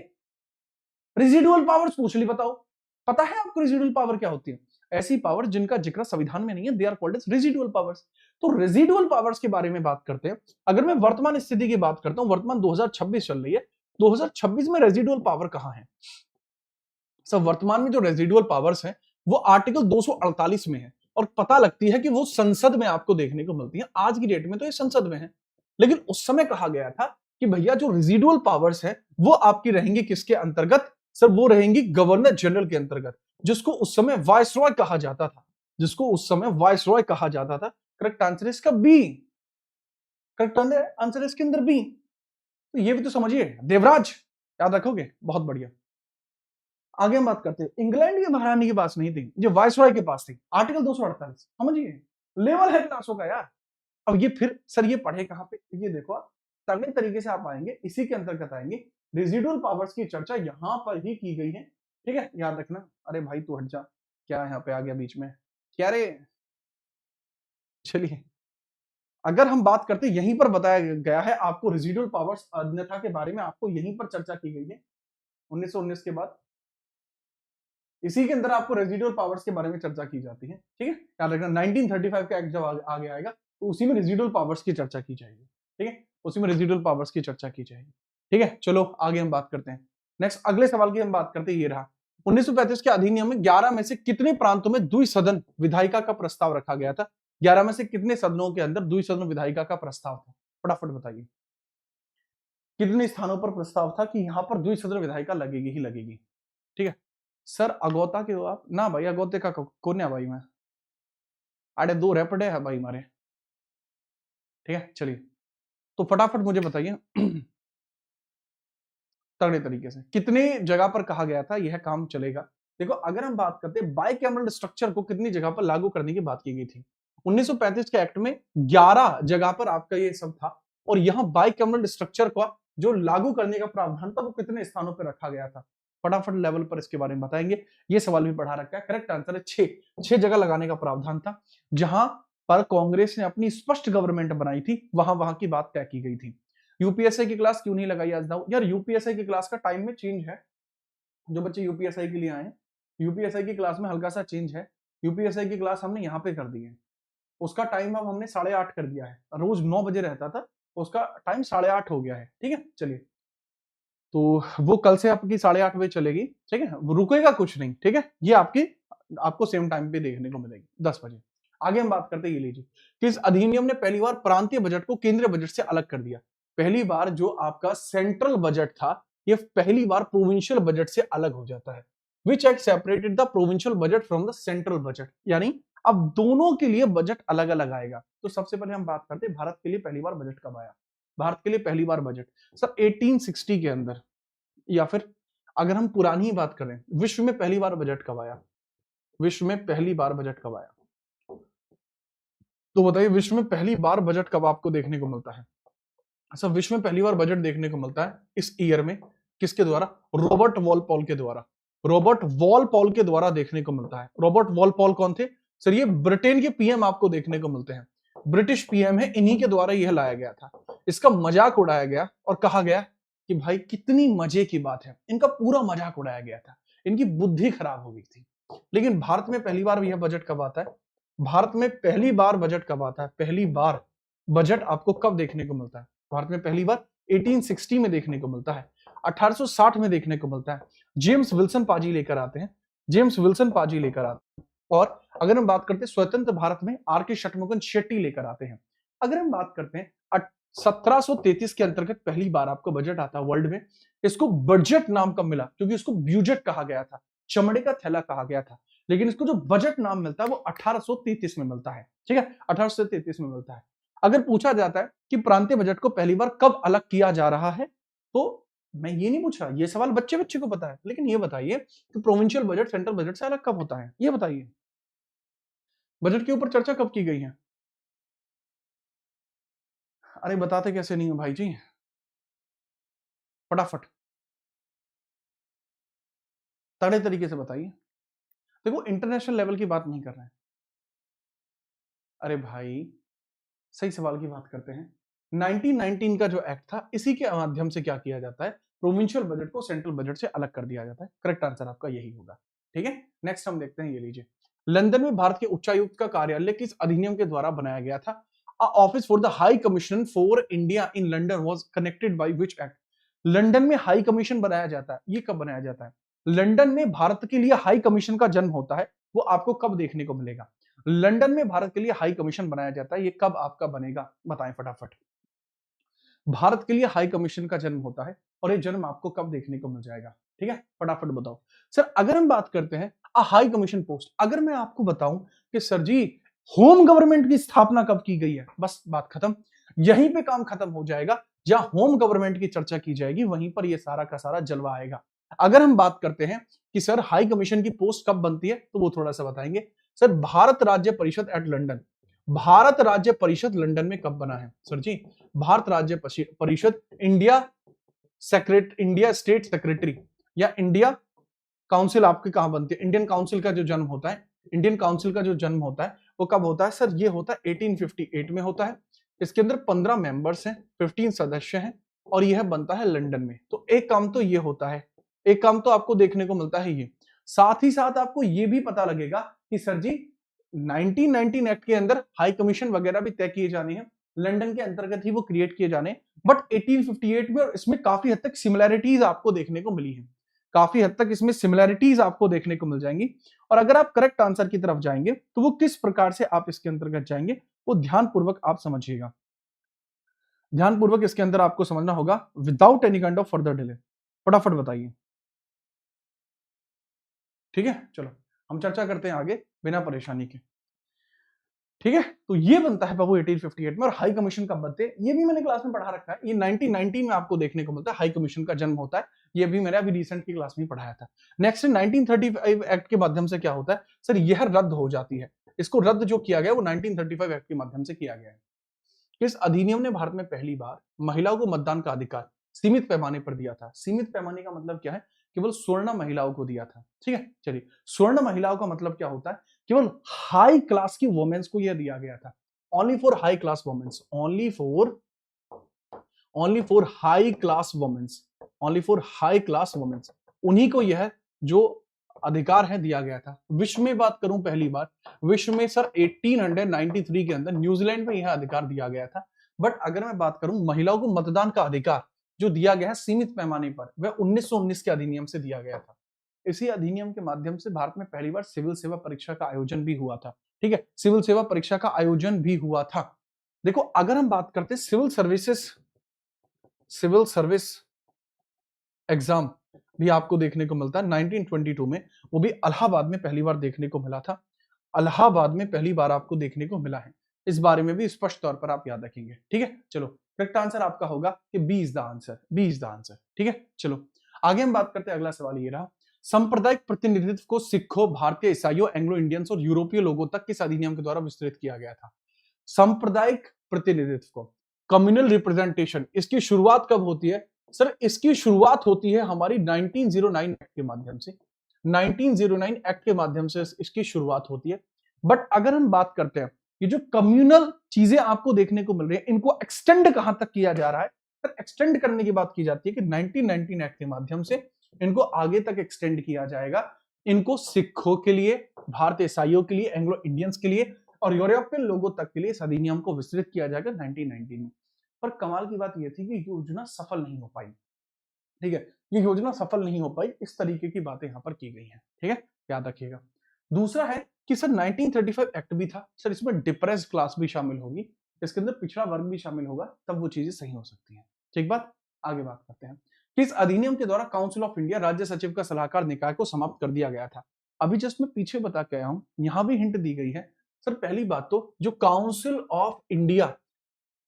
रेजिडुअल पावर्स पूछ ली, बताओ पता है आपको रेजिडुअल पावर क्या होती है? ऐसी पावर जिनका जिक्र संविधान में नहीं है, they are called as residual powers. तो रेजिडुअल पावर्स के बारे में बात करते हैं। अगर मैं वर्तमान स्थिति की बात करता हूं, वर्तमान 2026 चल रही है, 2026 में रेजिडुअल पावर कहां है? सर वर्तमान में जो रेजिडुअल पावर्स है वो आर्टिकल 248 में है, और पता लगती है कि वो संसद में आपको देखने को मिलती है। आज की डेट में तो ये संसद में है, लेकिन उस समय कहा गया था कि भैया जो रेजिडुअल पावर्स है वो आपकी रहेंगी किसके अंतर्गत? सर वो रहेंगी गवर्नर जनरल के अंतर्गत, जिसको उस समय वायसरॉय कहा जाता था, जिसको उस समय वायसरॉय कहा जाता था। करेक्ट आंसर इसका बी, करेक्ट आंसर इसके अंदर बी। तो ये भी तो समझिए, देवराज याद रखोगे, बहुत बढ़िया। आगे हम बात करते हैं, इंग्लैंड की महारानी के पास नहीं थी, जो वायसरॉय के पास थी, आर्टिकल 248। समझिए लेवल है क्लासों का यार। अब ये फिर सर ये पढ़े कहां पे? ये देखो आप तगड़े तरीके से आप आएंगे, इसी के अंतर्गत आएंगे। रेजिडुअल पावर्स की चर्चा यहां पर ही की गई है। ठीक है, याद रखना। अरे भाई तू हट जा, क्या यहाँ पे आ गया बीच में, क्या रे? चलिए अगर हम बात करते हैं, यहीं पर बताया गया है आपको रेजिडुअल पावर्स अन्यथा के बारे में, आपको यहीं पर चर्चा की गई है 1919 के बाद। इसी के अंदर आपको रेजिडुअल पावर्स के बारे में चर्चा की जाती है, ठीक है, याद रखना। 1935 का एक्ट जब आगे आएगा तो उसी में रेजिडुअल पावर्स की चर्चा की जाएगी, ठीक है, उसी में रेजिडुअल पावर्स की चर्चा की जाएगी, ठीक है। चलो आगे हम बात करते हैं। नेक्स्ट अगले सवाल की हम बात करते हैं, ये रहा 1935 के अधिनियम में 11 में से कितने प्रांतों में द्विसदन विधायिका का प्रस्ताव रखा गया था? 11 में से कितने सदनों के अंदर द्विसदन विधायिका का प्रस्ताव था? फटाफट बताइए, कितने स्थानों पर प्रस्ताव था कि यहां पर द्विसदन विधायिका लगेगी ही लगेगी? ठीक है सर, अगौता के हो आप ना भाई, अगौते का कौन है भाई? मैं आड़े दो रेपडे है भाई हमारे, ठीक है। चलिए तो फटाफट मुझे बताइए तगड़े तरीके से कितने जगह पर कहा गया था यह काम चलेगा? देखो अगर हम बात करते हैं बाइकैमरल स्ट्रक्चर को कितनी जगह पर लागू करने की बात की गई थी, 1935 के एक्ट में 11 जगह पर आपका ये सब था, और यहां बाइकैमरल स्ट्रक्चर का जो लागू करने का प्रावधान था वो कितने स्थानों पर रखा गया था? फटाफट लेवल पर इसके बारे में बताएंगे। ये सवाल भी पढ़ा रखा है, करेक्ट आंसर है 6 जगह लगाने का प्रावधान था। जहां पर कांग्रेस ने अपनी स्पष्ट गवर्नमेंट बनाई थी वहां वहां की बात तय की गई थी। यूपीएससी की क्लास क्यों नहीं लगाई आज दाऊ? यार यूपीएससी की क्लास का टाइम में चेंज है, जो बच्चे यूपीएससी के लिए आए हैं यूपीएससी की क्लास में हल्का सा चेंज है। यूपीएससी की क्लास हमने यहाँ पे कर दी है, उसका टाइम अब हमने 8:30 कर दिया है, रोज 9 बजे रहता था, उसका टाइम 8:30 हो गया है, ठीक है। चलिए तो वो कल से आपकी 8:30 बजे चलेगी, ठीक है, वो रुकेगा कुछ नहीं, ठीक है, ये आपकी आपको सेम टाइम पे देखने को मिलेगी 10 बजे। आगे हम बात करते हैं, ये लीजिए, किस अधिनियम ने पहली बार प्रांतीय बजट को केंद्रीय बजट से अलग कर दिया? पहली बार जो आपका सेंट्रल बजट था ये पहली बार प्रोविंशियल बजट से अलग हो जाता है। Which act separated the provincial budget from the central budget? यानी अब दोनों के लिए बजट अलग अलग आएगा। तो सबसे पहले हम बात करते हैं भारत के लिए पहली बार बजट कब आया? भारत के लिए पहली बार बजट सर 1860 के अंदर, या फिर अगर हम पुरानी ही बात करें, विश्व में पहली बार बजट कब आया? विश्व में पहली बार बजट कब आया? तो बताइए विश्व में पहली बार बजट कब आपको देखने को मिलता है? अच्छा, विश्व में पहली बार बजट देखने को मिलता है इस ईयर में, किसके द्वारा? रॉबर्ट वॉलपॉल के द्वारा। रॉबर्ट वॉलपॉल के द्वारा देखने को मिलता है। रॉबर्ट वॉलपॉल कौन थे सर? ये ब्रिटेन के पीएम आपको देखने को मिलते हैं, ब्रिटिश पीएम है, इन्हीं के द्वारा यह लाया गया था। इसका मजाक उड़ाया गया और कहा गया कि भाई कितनी मजे की बात है, इनका पूरा मजाक उड़ाया गया था, इनकी बुद्धि खराब हो गई थी। लेकिन भारत में पहली बार यह बजट कब आता है? भारत में पहली बार बजट कब आता है? पहली बार बजट आपको कब देखने को मिलता है भारत में? पहली बार 1860 में देखने को मिलता है, 1860 में देखने को मिलता है। जेम्स विल्सन पाजी लेकर आते हैं, जेम्स विल्सन पाजी लेकर आते हैं। और अगर हम बात करते हैं स्वतंत्र भारत में आर के षटमुखन शेट्टी लेकर आते हैं। अगर हम बात करते हैं 1733 के अंतर्गत पहली बार आपको बजट आता है वर्ल्ड में। इसको बजट नाम कब मिला? क्योंकि इसको ब्यूजेट कहा गया था, चमड़े का थैला कहा गया था, लेकिन इसको जो बजट नाम मिलता है वो 1833 में मिलता है, ठीक है, 1833 में मिलता है। अगर पूछा जाता है कि प्रांतीय बजट को पहली बार कब अलग किया जा रहा है, तो मैं ये नहीं पूछ रहा, ये सवाल बच्चे बच्चे को पता है, लेकिन ये बताइए कि प्रोविंशियल बजट सेंट्रल बजट से अलग कब होता है? ये बताइए, बजट के ऊपर चर्चा कब की गई है? अरे बताते कैसे नहीं हो भाई जी, फटाफट तड़े तरीके से बताइए। देखो इंटरनेशनल लेवल की बात नहीं कर रहे हैं, अरे भाई सही सवाल की बात करते हैं। 1919 का जो एक्ट था इसी के माध्यम से क्या किया जाता है? प्रोविंशियल बजट को सेंट्रल बजट से अलग कर दिया जाता है। करेक्ट आंसर आपका यही होगा, ठीक है। नेक्स्ट हम देखते हैं, ये लीजिए, लंदन में भारत के उच्चायुक्त का कार्यालय किस अधिनियम के द्वारा बनाया गया था? Office for the high commission for India in London was connected by which act? London में हाई कमीशन बनाया जाता है, ये कब बनाया जाता है? लंदन में भारत के लिए हाई कमीशन का जन्म होता है, वो आपको कब देखने को मिलेगा? लंदन में भारत के लिए हाई कमीशन बनाया जाता है, ये कब आपका बनेगा? बताएं फटाफट। भारत के लिए हाई कमीशन का जन्म होता है और ये जन्म आपको कब देखने को मिल जाएगा? ठीक है, फटाफट बताओ सर। अगर हम बात करते हैं हाई कमीशन पोस्ट, अगर मैं आपको बताऊं कि सर जी होम गवर्नमेंट की स्थापना कब की गई है, बस बात खत्म, यहीं पे काम खत्म हो जाएगा। जहां होम गवर्नमेंट की चर्चा की जाएगी वहीं पर ये सारा का सारा जलवा आएगा। अगर हम बात करते हैं कि सर हाई कमीशन की पोस्ट कब बनती है, तो वो थोड़ा सा बताएंगे। सर भारत राज्य परिषद एट लंदन, भारत राज्य परिषद लंदन में कब बना है सर जी? भारत राज्य परिषद इंडिया इंडिया स्टेट सेक्रेटरी या इंडिया काउंसिल आपके कहां बनती है? इंडियन काउंसिल का जो जन्म होता है, इंडियन काउंसिल का जो जन्म होता है वो कब होता है सर? ये होता है 1858 में होता है। इसके अंदर 15 मेंबर्स हैं, 15 सदस्य हैं और यह बनता है लंदन में। तो एक काम तो ये होता है, एक काम तो आपको देखने को मिलता है ये। साथ ही साथ आपको यह भी पता लगेगा कि सर जी 1919 एक्ट के अंदर हाई कमीशन वगैरह भी तय किए जाने हैं, लंदन के अंतर्गत ही वो क्रिएट किए जाने, बट 1858 में इसमें काफी हद तक सिमिलैरिटीज आपको देखने को मिली है, काफी हद तक इसमें सिमिलैरिटीज आपको देखने को मिल जाएंगी। और अगर आप करेक्ट आंसर की तरफ जाएंगे तो वो किस प्रकार से आप इसके अंतर्गत जाएंगे वो ध्यानपूर्वक आप समझिएगा, ध्यानपूर्वक इसके अंदर आपको समझना होगा without any kind of further delay. फटाफट बताइए, ठीक है। चलो हम चर्चा करते हैं आगे बिना परेशानी के, ठीक है। तो ये बनता है बाबू 1858 में। और हाई कमीशन कब बनते हैं ये भी मैंने क्लास में पढ़ा रखा है, ये 1919 में आपको देखने को मिलता है, हाई कमीशन का जन्म होता है, ये भी मैंने अभी रिसेंट की क्लास में पढ़ाया था। नेक्स्ट 1935 एक्ट के माध्यम से क्या होता है सर, यह रद्द हो जाती है, इसको रद्द जो किया गया वो 1935 एक्ट के माध्यम से किया गया है। इस अधिनियम ने भारत में पहली बार महिलाओं को मतदान का अधिकार सीमित पैमाने पर दिया था। सीमित पैमाने का मतलब क्या है, केवल स्वर्ण महिलाओं को दिया था, ठीक है। चलिए, स्वर्ण महिलाओं का मतलब क्या होता है, केवल हाई क्लास की वुमेन्स को यह दिया गया था, only for high class womens, only for high class womens, only for high class womens, उन्हीं को यह जो अधिकार है दिया गया था। विश्व में बात करूं, पहली बार विश्व में सर 1893 के अंदर न्यूजीलैंड में यह अधिकार दिया गया था। बट अगर मैं बात करूं महिलाओं को मतदान का अधिकार जो दिया गया है सीमित पैमाने पर, वह 1919 के अधिनियम से दिया गया था। इसी अधिनियम के माध्यम से भारत में पहली बार सिविल सेवा परीक्षा का आयोजन भी हुआ था, ठीक है। सिविल सेवा परीक्षा का आयोजन भी हुआ था। देखो, अगर हम बात करते हैं सिविल सर्विस एग्जाम भी आपको देखने को मिलता है 1922 में, वो भी इलाहाबाद में पहली बार देखने को मिला था, इलाहाबाद में पहली बार आपको देखने को मिला है। इस बारे में भी स्पष्ट तौर पर आप याद रखेंगे, ठीक है। चलो, करेक्ट आंसर आपका होगा कि B is the answer, B is the answer, ठीक है। चलो आगे हम बात करते हैं, अगला सवाल ये रहा, सांप्रदायिक प्रतिनिधित्व को सिखों, भारतीय ईसाइयों, एंग्लो इंडियंस और यूरोपीय लोगों तक किस अधिनियम के द्वारा विस्तृत किया गया था। सांप्रदायिक प्रतिनिधित्व को, कम्युनल रिप्रेजेंटेशन, इसकी शुरुआत कब होती है सर, इसकी शुरुआत होती है हमारी 1909 एक्ट के माध्यम से, 1909 एक्ट के माध्यम से इसकी शुरुआत होती है। बट अगर हम बात करते हैं ये जो कम्युनल चीजें आपको देखने को मिल रही है, इनको एक्सटेंड कहां तक किया जा रहा है सर, एक्सटेंड करने की बात की जाती है कि 1919 एक्ट के माध्यम से इनको आगे तक एक्सटेंड किया जाएगा, इनको सिखों के लिए, भारतीय ईसाइयों के लिए, एंग्लो इंडियंस के लिए और यूरोपियन लोगों तक के लिए इस अधिनियम को विस्तृत किया जाएगा 1919 में। पर कमाल की बात यह थी कि योजना सफल नहीं हो पाई, ठीक है। ये योजना सफल नहीं हो पाई, इस तरीके की बातें यहां पर की गई हैं, ठीक है, याद रखिएगा। दूसरा है कि सर 1935 एक्ट भी था सर, इसमें डिप्रेस्ड क्लास भी शामिल होगी, इसके अंदर पिछड़ा वर्ग भी शामिल होगा, तब वो चीजें सही हो सकती हैं, ठीक बात। आगे बात करते हैं, किस अधिनियम के द्वारा काउंसिल ऑफ इंडिया राज्य सचिव का सलाहकार निकाय को समाप्त कर दिया गया था। अभी जस्ट मैं पीछे बता के आया हूं, यहां भी हिंट दी गई है सर। पहली बात तो जो काउंसिल ऑफ इंडिया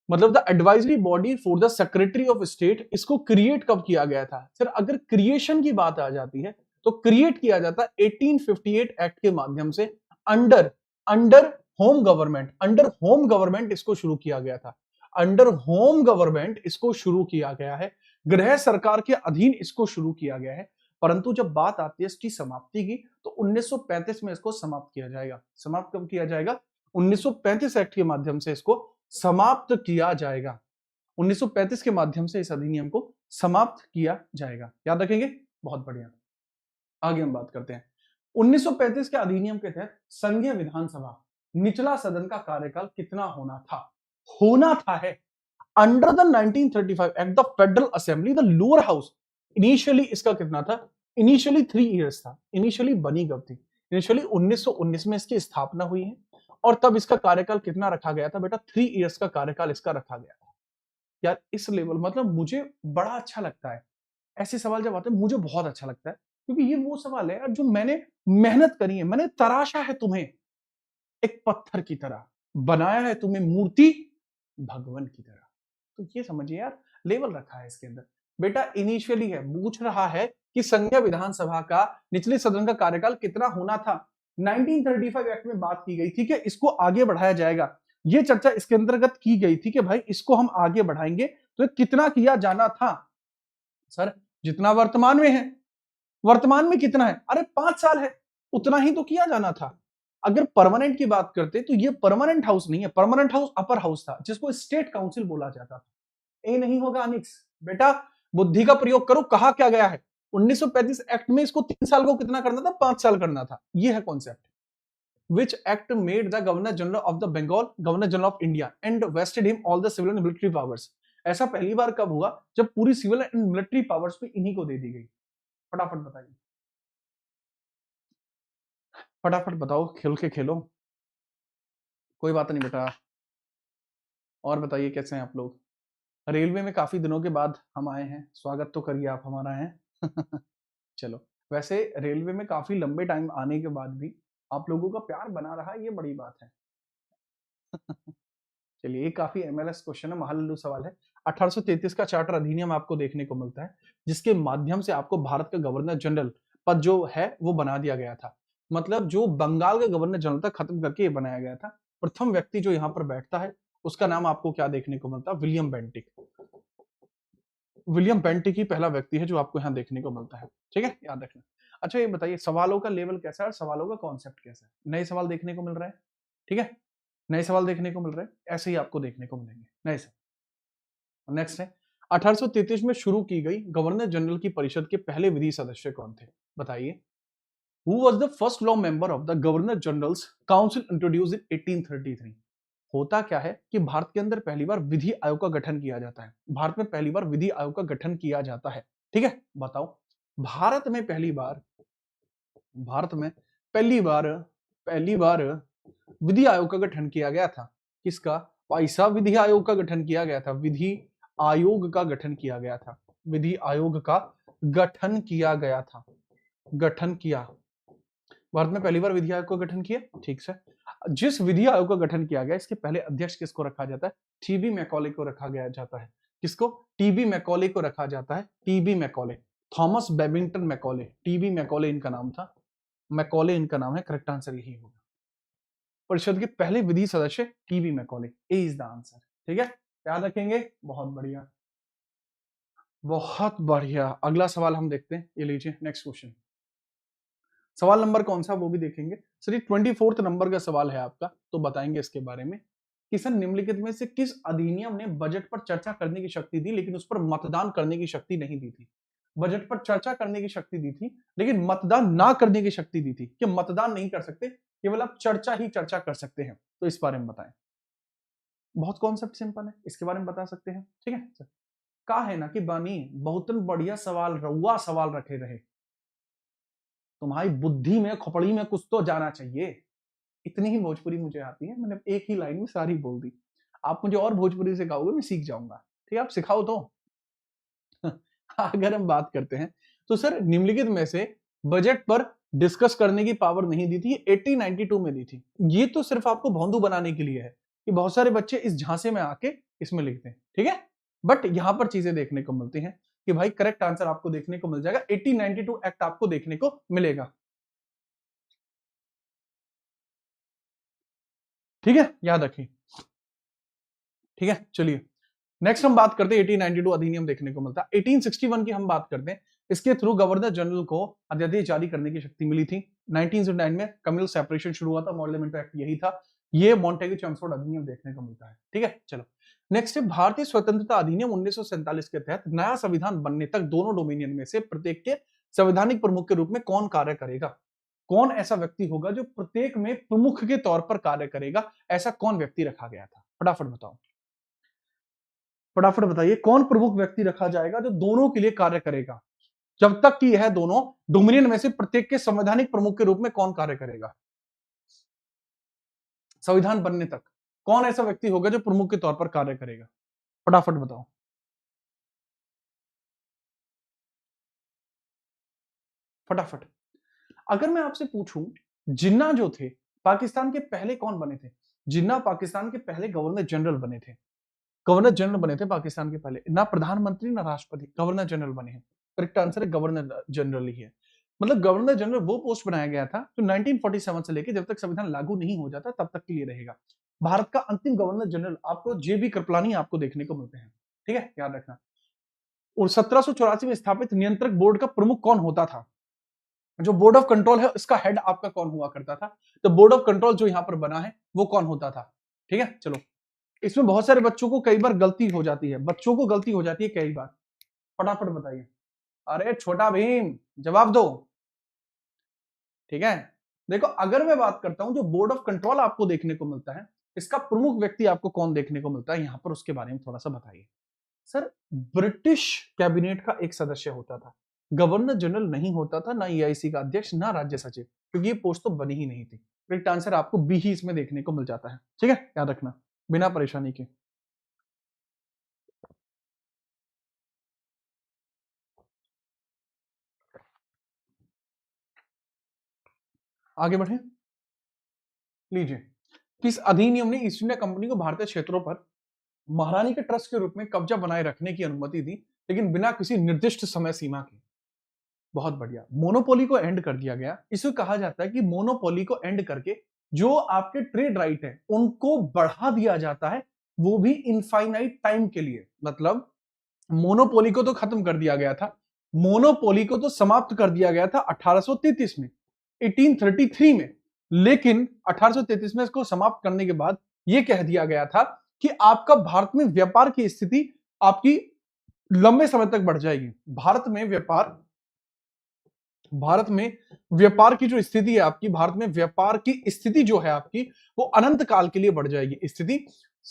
मतलब the advisory body for the secretary of state, इसको क्रिएट कब किया गया था सर। अगर क्रिएशन की बात आ जाती है तो क्रिएट किया जाता है 1858 एक्ट के माध्यम से, under under home government, under home government इसको शुरू किया गया था, अंडर होम गवर्नमेंट इसको शुरू किया गया है, गृह सरकार के अधीन इसको शुरू किया गया है। परंतु जब बात आती है इसकी समाप्ति की तो 1935 में इसको समाप्त किया जाएगा। समाप्त कब किया जाएगा, 1935 एक्ट के माध्यम से इसको समाप्त किया जाएगा, 1935 के माध्यम से इस अधिनियम को समाप्त किया जाएगा, याद रखेंगे, बहुत बढ़िया। आगे हम बात करते हैं, 1935 के अधिनियम के तहत संघीय विधानसभा निचला सदन का कार्यकाल कितना होना था, होना था है under the 1935 act the federal assembly the lower house, initially इसका कितना था, इनिशियली 3 इयर्स था। इनिशियली बनी कब थी, इनिशियली 1919 में इसकी स्थापना हुई है और तब इसका कार्यकाल कितना रखा गया था बेटा, 3 इयर्स का कार्यकाल इसका रखा गया था। यार इस लेवल मतलब मुझे बड़ा अच्छा लगता है ऐसे सवाल जब आते हैं, मुझे बहुत अच्छा लगता है, क्योंकि ये वो सवाल है यार जो मैंने मेहनत करी है, मैंने तराशा है तुम्हें एक पत्थर की तरह, बनाया है तुम्हें मूर्ति भगवान की तरह। तो ये समझिए यार लेवल रखा है इसके अंदर। बेटा इनिशियली है, पूछ रहा है कि संघीय विधानसभा का निचले सदन का कार्यकाल कितना होना था, 1935 एक्ट में बात की गई थी कि इसको आगे बढ़ाया जाएगा। ये चर्चा इसके अंतर्गत की गई थी कि भाई इसको हम आगे बढ़ाएंगे तो कितना किया जाना था सर, जितना वर्तमान में है। वर्तमान में कितना है, अरे 5 साल है, उतना ही तो किया जाना था। अगर परमानेंट की बात करते तो ये परमानेंट हाउस नहीं है, परमानेंट हाउस अपर हाउस था जिसको स्टेट काउंसिल बोला जाता था। ए नहीं होगा अनिक्स, बेटा बुद्धि का प्रयोग करो, कहा क्या गया है 1935 एक्ट में इसको 3 साल को कितना करना था, 5 साल करना था। ये है concept. Which act made the governor general of the Bengal governor general of India and vested him all the civil and military powers. ऐसा पहली बार कब हुआ, जब पूरी सिविल एंड मिलिट्री पावर्स भी इन्हीं को दे दी गई। फटाफट बताइए, फटाफट बताओ, खेल के खेलो, कोई बात नहीं बेटा। और बताइए कैसे हैं आप लोग। रेलवे में काफी दिनों के बाद हम आए हैं, स्वागत तो करिए आप हमारा है। चलो, वैसे रेलवे में काफी लंबे टाइम आने के बाद भी आप लोगों का प्यार बना रहा, ये बड़ी बात है। चलिए, ये काफी एमएलएस क्वेश्चन है, महालल्लू सवाल है। 1833 का चार्टर अधिनियम आपको देखने को मिलता है, जिसके माध्यम से आपको भारत का गवर्नर जनरल पद जो है वो बना दिया गया था। मतलब जो बंगाल का गवर्नर जनरल था, खत्म करके ये बनाया गया था। प्रथम व्यक्ति जो यहाँ पर बैठता है उसका नाम आपको क्या देखने को मिलता है, विलियम बेंटिक। विलियम बेंटिक ही पहला व्यक्ति है जो आपको यहाँ देखने को मिलता है। ठीक है, याद रखना। अच्छा, ये बताइए सवालों का लेवल कैसा है और सवालों का कॉन्सेप्ट कैसा है। नए सवाल देखने को मिल रहे हैं, ठीक है, नए सवाल देखने को मिल रहे हैं, ऐसे ही आपको देखने को मिलेंगे नए सवाल। नेक्स्ट है, 1833 में शुरू की गई गवर्नर जनरल की परिषद के पहले विधि सदस्य कौन थे, बताइए। Who was the first law member of the Governor General's Council introduced in 1833? होता क्या है कि भारत के अंदर पहली बार विधि आयोग का गठन किया जाता है। भारत में पहली बार विधि आयोग का गठन किया जाता है। ठीक है, बताओ, भारत में पहली बार पहली बार विधि आयोग का गठन किया गया था। किसका, भाई साहब, विधि आयोग का गठन किया गया था। विधि आयोग का गठन किया गया था। विधि आयोग का गठन किया गया था। गठन किया, भारत में पहली बार विधि आयोग का गठन किया। ठीक से, जिस विधि आयोग का गठन किया गया, इसके पहले अध्यक्ष किसको रखा जाता है, टीबी मैकॉले को रखा गया जाता है। किसको, टीबी मैकॉले को रखा जाता है। TB Macaulay, Thomas Babington Macaulay, TB Macaulay इनका नाम था। मैकॉले इनका नाम है, करेक्ट आंसर यही होगा। परिषद के पहले विधि सदस्य TB Macaulay, A is the answer. ठीक है, याद रखेंगे, बहुत बढ़िया, बहुत बढ़िया। अगला सवाल हम देखते हैं, ये लीजिए नेक्स्ट क्वेश्चन। सवाल नंबर कौन सा वो भी देखेंगे। सर, 24 नंबर का सवाल है आपका, तो बताएंगे इसके बारे में कि सर निम्नलिखित में से किस अधिनियम ने बजट पर चर्चा करने की शक्ति दी लेकिन उस पर मतदान करने की शक्ति नहीं दी थी। बजट पर चर्चा करने की शक्ति दी थी लेकिन मतदान ना करने की शक्ति दी थी, कि मतदान नहीं कर सकते, केवल आप चर्चा ही चर्चा कर सकते हैं। तो इस बारे में बताएं। बहुत कॉन्सेप्ट सिंपल है, इसके बारे में बता सकते हैं। ठीक है, कहा है ना कि बानी बहुत बढ़िया सवाल, रउआ सवाल रखे रहे, तुम्हारी बुद्धि में खोपड़ी में कुछ तो जाना चाहिए। इतनी ही भोजपुरी मुझे आती है, मैंने एक ही लाइन में सारी बोल दी। आप मुझे और भोजपुरी सिखाओगे, मैं सीख जाऊंगा। ठीक है, आप सिखाओ तो। अगर हम बात करते हैं तो सर निम्नलिखित में से बजट पर डिस्कस करने की पावर नहीं दी थी, 1892 में दी थी। ये तो सिर्फ आपको भोंदू बनाने के लिए है कि बहुत सारे बच्चे इस झांसे में आके इसमें लिखते हैं। ठीक है, बट यहां पर चीजें देखने को मिलती हैं कि भाई करेक्ट आंसर आपको देखने को मिल जाएगा, 1892 एक्ट आपको देखने को मिलेगा। ठीक है, याद रखिए। ठीक है, चलिए नेक्स्ट हम बात करते हैं, 1892 अधिनियम देखने को मिलता है। 1861 की हम बात करते हैं, इसके थ्रू गवर्नर जनरल को अध्यादेश जारी करने की शक्ति मिली थी। 1909 में कम्युनल सेपरेशन शुरू हुआ था, मॉडल एक्ट यही था। ये मॉन्टेग्यू चेम्सफोर्ड अधिनियम देखने को मिलता है। ठीक है, चलो नेक्स्ट है, भारतीय स्वतंत्रता अधिनियम 1947 के तहत नया संविधान बनने तक दोनों डोमिनियन में से प्रत्येक के संवैधानिक प्रमुख के रूप में कौन कार्य करेगा। कौन ऐसा व्यक्ति होगा जो प्रत्येक में प्रमुख के तौर पर कार्य करेगा, ऐसा कौन व्यक्ति रखा गया था, फटाफट बताओ। फटाफट बताइए, कौन प्रमुख व्यक्ति रखा जाएगा जो दोनों के लिए कार्य करेगा, जब तक कि यह दोनों डोमिनियन में से प्रत्येक के संवैधानिक प्रमुख के रूप में कौन कार्य करेगा, संविधान बनने तक कौन ऐसा व्यक्ति होगा जो प्रमुख के तौर पर कार्य करेगा, फटाफट बताओ। फटाफट, अगर मैं आपसे पूछूं, जिन्ना जो थे पाकिस्तान के पहले कौन बने थे, जिन्ना पाकिस्तान के पहले गवर्नर जनरल बने थे। गवर्नर जनरल बने थे पाकिस्तान के पहले, ना प्रधानमंत्री ना राष्ट्रपति, गवर्नर जनरल बने हैं। करेक्ट आंसर है गवर्नर जनरल ही है। मतलब गवर्नर जनरल वो पोस्ट बनाया गया था जो 1947 से लेकर जब तक संविधान लागू नहीं हो जाता तब तक के लिए रहेगा। भारत का अंतिम गवर्नर जनरल आपको जेबी कृपलानी आपको देखने को मिलते हैं। ठीक है, याद रखना। और 1784 में स्थापित नियंत्रक बोर्ड का प्रमुख कौन होता था, जो बोर्ड ऑफ कंट्रोल है इसका हेड आपका कौन हुआ करता था, तो बोर्ड ऑफ कंट्रोल जो यहां पर बना है वो कौन होता था। ठीक है, चलो, इसमें बहुत सारे बच्चों को कई बार गलती हो जाती है, बच्चों को गलती हो जाती है कई बार, फटाफट बताइए। अरे छोटा भीम जवाब दो। ठीक है, देखो अगर मैं बात करता हूं जो बोर्ड ऑफ कंट्रोल आपको देखने को मिलता है, इसका प्रमुख व्यक्ति आपको कौन देखने को मिलता है, यहां पर उसके बारे में थोड़ा सा बताइए। सर, ब्रिटिश कैबिनेट का एक सदस्य होता था, गवर्नर जनरल नहीं होता था, ना ईआईसी का अध्यक्ष, ना राज्य सचिव, क्योंकि ये पोस्ट तो बनी ही नहीं थी। करेक्ट आंसर आपको बी ही इसमें देखने को मिल जाता है। ठीक है, याद रखना बिना परेशानी के। आगे बढ़े, लीजिए। किस अधिनियम ने ईस्ट इंडिया कंपनी को भारतीय क्षेत्रों पर महारानी के ट्रस्ट के रूप में कब्जा बनाए रखने की अनुमति दी, लेकिन बिना किसी निर्दिष्ट समय सीमा के? बहुत बढ़िया, मोनोपोली को एंड कर दिया गया। इसे कहा जाता है कि मोनोपोली को एंड करके जो आपके ट्रेड राइट है उनको बढ़ा दिया जाता है, वो भी इनफाइनाइट टाइम के लिए। मतलब मोनोपोली को तो खत्म कर दिया गया था, मोनोपोली को तो समाप्त कर दिया गया था 1833 में, 1833 में, लेकिन 1833 में इसको समाप्त करने के बाद यह कह दिया गया था कि आपका भारत में व्यापार की स्थिति आपकी लंबे समय तक बढ़ जाएगी। भारत में व्यापार की जो स्थिति है आपकी, भारत में व्यापार की स्थिति जो है आपकी, वो अनंत काल के लिए बढ़ जाएगी। स्थिति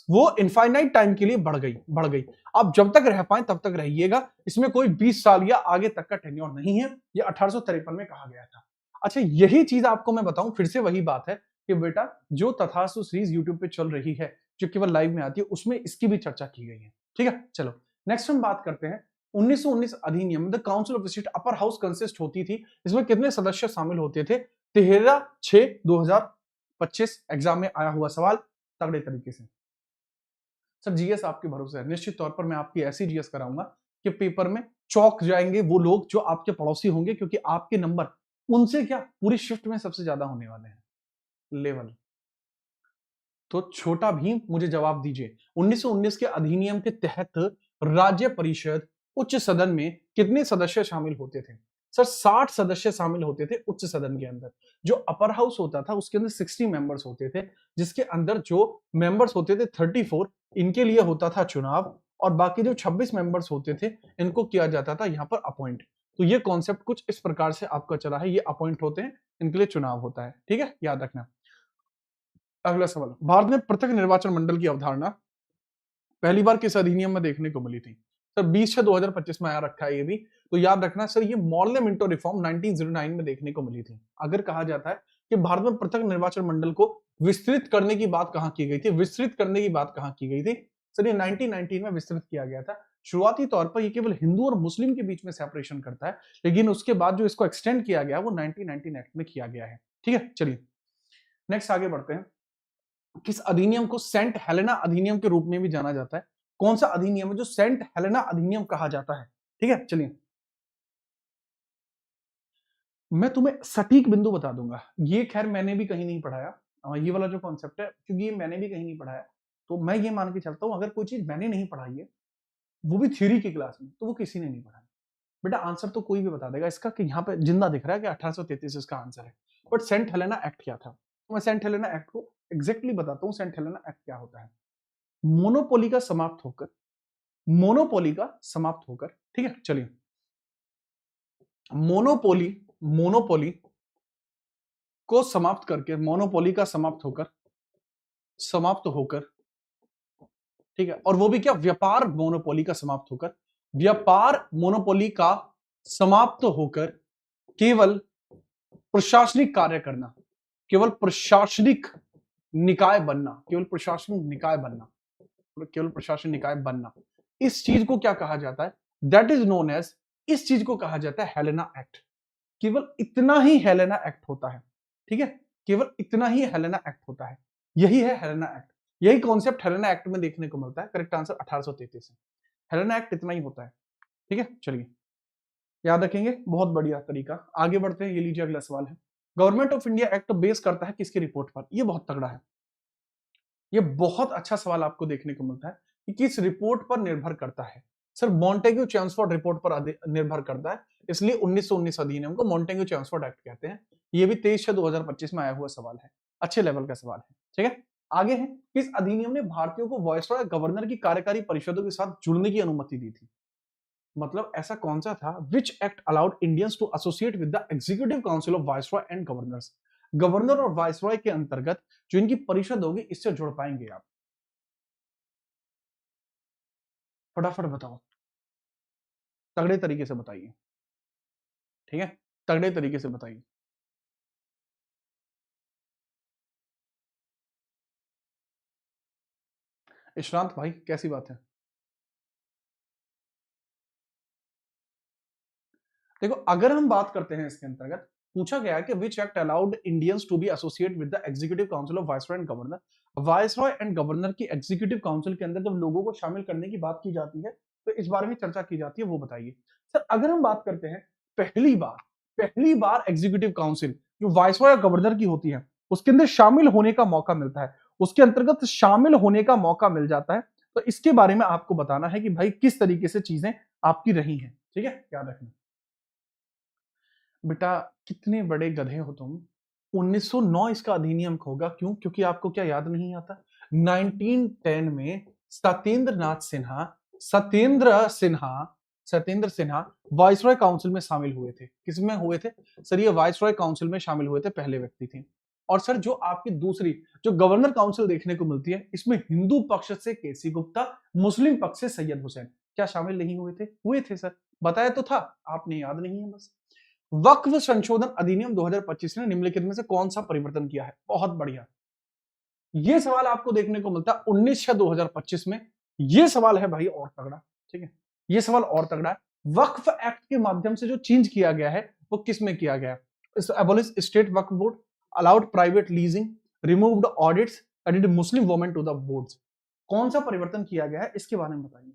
वो इनफाइनाइट टाइम के लिए बढ़ गई। आप जब तक रह पाए तब तक रहिएगा, इसमें कोई 20 साल या आगे तक का टेन्योर नहीं है, ये 1853 में कहा गया था। अच्छा, यही चीज आपको मैं बताऊं, फिर से वही बात है कि बेटा जो तथास्तु सीरीज यूट्यूब पे चल रही है, जो केवल लाइव में आती है, उसमें इसकी भी चर्चा की गई है। ठीक है, चलो नेक्स्ट हम बात करते हैं 1919 अधिनियम। The council of state upper house consist होती थी, इसमें कितने सदस्य शामिल होते थे? 13/6/2025 एग्जाम में आया हुआ सवाल, तगड़े तरीके से। सर जीएस आपके भरोसे है, निश्चित तौर पर मैं आपकी ऐसी जीएस कराऊंगा कि पेपर में चौंक जाएंगे वो लोग जो आपके पड़ोसी होंगे, क्योंकि आपके नंबर उनसे क्या पूरी शिफ्ट में सबसे ज्यादा होने वाले हैं। लेवल तो छोटा भीम मुझे जवाब दीजिए, 1919 के अधिनियम के तहत राज्य परिषद उच्च सदन में कितने सदस्य शामिल होते थे? सर 60 सदस्य शामिल होते थे उच्च सदन के अंदर। जो अपर हाउस होता था उसके अंदर 60 मेंबर्स होते थे, जिसके अंदर जो मेंबर्स होते थे 34 इनके लिए होता था चुनाव, और बाकी जो 26 मेंबर्स होते थे इनको किया जाता था यहां पर अपॉइंट। तो ये कॉन्सेप्ट कुछ इस प्रकार से आपका चला है, ये अपॉइंट होते हैं, इनके लिए चुनाव होता है। ठीक है, याद रखना। अगला सवाल, भारत में पृथक निर्वाचन मंडल की अवधारणा पहली बार किस अधिनियम में देखने को मिली थी? सर 20/6/2025 में आया रखा है ये भी, तो याद रखना सर, ये मॉर्ले मिंटो रिफॉर्म 1909 में देखने को मिली थी। अगर कहा जाता है कि भारत में पृथक निर्वाचन मंडल को विस्तृत करने की बात कहां की गई थी, विस्तृत करने की बात कहां की गई थी? सर ये 1919 में विस्तृत किया गया था। शुरुआती तौर पर ये केवल हिंदू और मुस्लिम के बीच में सेपरेशन करता है, लेकिन उसके बाद जो इसको एक्सटेंड किया गया वो 1919 एक्ट में किया गया है। ठीक है, चलिए नेक्स्ट आगे बढ़ते हैं। किस अधिनियम को सेंट हेलेना अधिनियम के रूप में भी जाना जाता है? कौन सा अधिनियम है जो सेंट हेलेना अधिनियम कहा जाता है? ठीक है, चलिए मैं तुम्हें सटीक बिंदु बता दूंगा। ये खैर मैंने भी कहीं नहीं पढ़ाया, ये वाला जो कॉन्सेप्ट है, क्योंकि ये मैंने भी कहीं नहीं पढ़ाया, तो मैं ये मान के चलता हूं अगर कोई चीज मैंने नहीं पढ़ाई है, वो भी थ्योरी की क्लास में, तो वो किसी ने नहीं पढ़ाया। बेटा आंसर तो कोई भी बता देगा इसका, कि यहाँ पे जिंदा दिख रहा है कि 1833 इसका आंसर है। बट सेंट हेलेना एक्ट क्या था? तो मैं सेंट हेलेना एक्ट को एग्जैक्टली बताता हूँ। सेंट हेलेना एक्ट क्या होता है? मोनोपोली का समाप्त होकर, मोनोपोली का समाप्त होकर, ठीक है चलिए, मोनोपोली मोनोपोली को समाप्त करके, मोनोपोली का समाप्त होकर, ठीक है, और वो भी क्या, व्यापार मोनोपोली का समाप्त होकर, व्यापार मोनोपोली का समाप्त होकर केवल प्रशासनिक कार्य करना, केवल प्रशासनिक निकाय बनना, केवल प्रशासनिक निकाय बनना, केवल प्रशासनिक निकाय बनना, इस चीज को क्या कहा जाता है? दैट इज नोन एज, इस चीज को कहा जाता है हेलेना एक्ट। केवल इतना ही हेलेना एक्ट होता है। ठीक है, केवल इतना ही हेलेना एक्ट होता है, यही है हेलेना एक्ट। यही कॉन्सेप्ट हेलेना एक्ट में देखने को मिलता है। करेक्ट आंसर 1833 है। हेलेना एक्ट इतना ही होता है। ठीक है, चलिए याद रखेंगे, बहुत बढ़िया तरीका। आगे बढ़ते हैं, ये लीजिए अगला सवाल है। Government of India act base करता है किसकी रिपोर्ट पर? ये बहुत तगड़ा है, ये बहुत अच्छा सवाल आपको देखने को मिलता है कि किस रिपोर्ट पर निर्भर करता है। सर मॉन्टेग्यू चैम्सफोर्ड रिपोर्ट पर निर्भर करता है, इसलिए 1919 अधिनियम को मॉन्टेग्यू चैम्सफोर्ड एक्ट कहते हैं। ये भी 23/6/2025 में आया हुआ सवाल है, अच्छे लेवल का सवाल है। ठीक है, आगे है, किस अधिनियम ने भारतीयों को वायसरॉय गवर्नर की कार्यकारी परिषदों के साथ जुड़ने की अनुमति दी थी? मतलब ऐसा कौन सा था which act allowed Indians to associate with the executive council of viceroy and governors. Governor और वाइसरॉय के अंतर्गत जो इनकी परिषद होगी इससे जुड़ पाएंगे आप? फटाफट बताओ, तगड़े तरीके से बताइए, ठीक है, तगड़े तरीके से बताइए। इशरांत भाई कैसी बात है? देखो अगर हम बात करते हैं इसके अंतर्गत पूछा गया है कि which act allowed Indians to be associate with the executive council of viceroy and governor. Viceroy and governor की एग्जीक्यूटिव काउंसिल के अंदर जब लोगों को शामिल करने की बात की जाती है तो इस बारे में चर्चा की जाती है, वो बताइए। सर अगर हम बात करते हैं पहली बार पहली बार एग्जीक्यूटिव काउंसिल जो वाइसरॉय और गवर्नर की होती है उसके अंदर शामिल होने का मौका मिलता है, उसके अंतर्गत शामिल होने का मौका मिल जाता है, तो इसके बारे में आपको बताना है कि भाई किस तरीके से चीजें आपकी रही हैं, ठीक है, याद रखना। बेटा कितने बड़े गधे हो तुम। 1909 इसका अधिनियम होगा, क्यों? क्योंकि आपको क्या याद नहीं आता? 1910 में सत्येंद्र सिन्हा वाइसरॉय काउंसिल में शामिल हुए थे। किसमें हुए थे? सर ये वाइसरॉय काउंसिल में शामिल हुए थे, पहले व्यक्ति थे। और सर जो आपकी दूसरी जो गवर्नर काउंसिल देखने को मिलती है इसमें हिंदू पक्ष से केसी गुप्ता, मुस्लिम पक्ष से सैयद हुसैन, क्या शामिल नहीं हुए थे? हुए थे सर, बताया तो था, आपने याद नहीं है बस। वक्फ संशोधन अधिनियम 2025 ने निम्नलिखित में से कौन सा परिवर्तन किया है? बहुत बढ़िया, ये सवाल आपको देखने को मिलता है 19/6/2025 में। ये सवाल है भाई और तगड़ा, ठीक है, ये सवाल और तगड़ा है। वक्फ एक्ट के माध्यम से जो चेंज किया गया है वो किस में किया गया है? Abolish state waqf board, allowed private leasing, removed audits, added Muslim women to the boards. कौन सा परिवर्तन किया गया है इसके बारे में बताइए।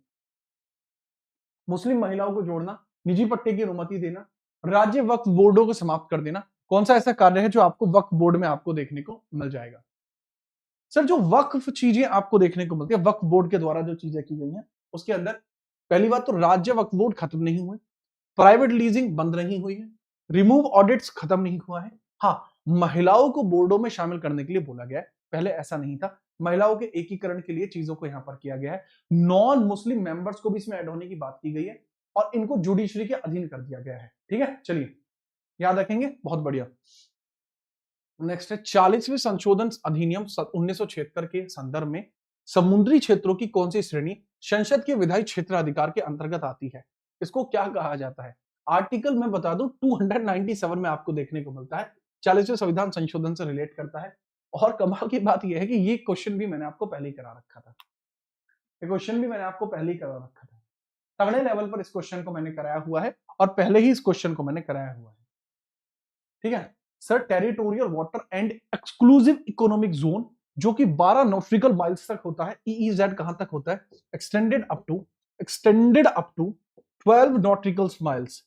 मुस्लिम महिलाओं को जोड़ना, निजी पट्टे की अनुमति देना, राज्य वक्फ बोर्डों को समाप्त कर देना, कौन सा ऐसा कार्य है जो आपको वक्फ बोर्ड में आपको देखने को मिल जाएगा? सर जो वक्फ चीजें आपको देखने को मिलती है वक्फ बोर्ड के द्वारा जो चीजें की गई हैं उसके अंदर पहली बात तो राज्य वक्फ बोर्ड खत्म नहीं हुए, प्राइवेट लीजिंग बंद नहीं हुई है, रिमूव ऑडिट्स खत्म नहीं हुआ है। हाँ, महिलाओं को बोर्डों में शामिल करने के लिए बोला गया है, पहले ऐसा नहीं था। महिलाओं के एकीकरण के लिए चीजों को यहां पर किया गया है। नॉन मुस्लिम मेंबर्स को भी इसमें ऐड होने की बात की गई है और इनको जुडिशरी के अधीन कर दिया गया है, ठीक है, चलिए याद रखेंगे, बहुत बढ़िया। नेक्स्ट है 40वें संशोधन अधिनियम 1976 के संदर्भ में समुद्री क्षेत्रों की कौन सी श्रेणी संसद के विधायी क्षेत्र अधिकार के अंतर्गत आती है? इसको क्या कहा जाता है? आर्टिकल मैं बता दूं 297 में आपको देखने को मिलता है, 40वें संविधान संशोधन से रिलेट करता है। और कमाल की बात यह है कि ये क्वेश्चन भी मैंने आपको पहले ही करा रखा था, ये क्वेश्चन भी मैंने आपको पहले ही करा रखा था, तगड़े लेवल पर इस क्वेश्चन को मैंने कराया हुआ है और पहले ही इस क्वेश्चन को मैंने कराया हुआ है, ठीक है। Sir territorial water and exclusive economic zone जो कि 12 नॉटिकल माइल्स तक होता है, ईईजेड कहां तक होता है? Extended up to 12 nautical miles.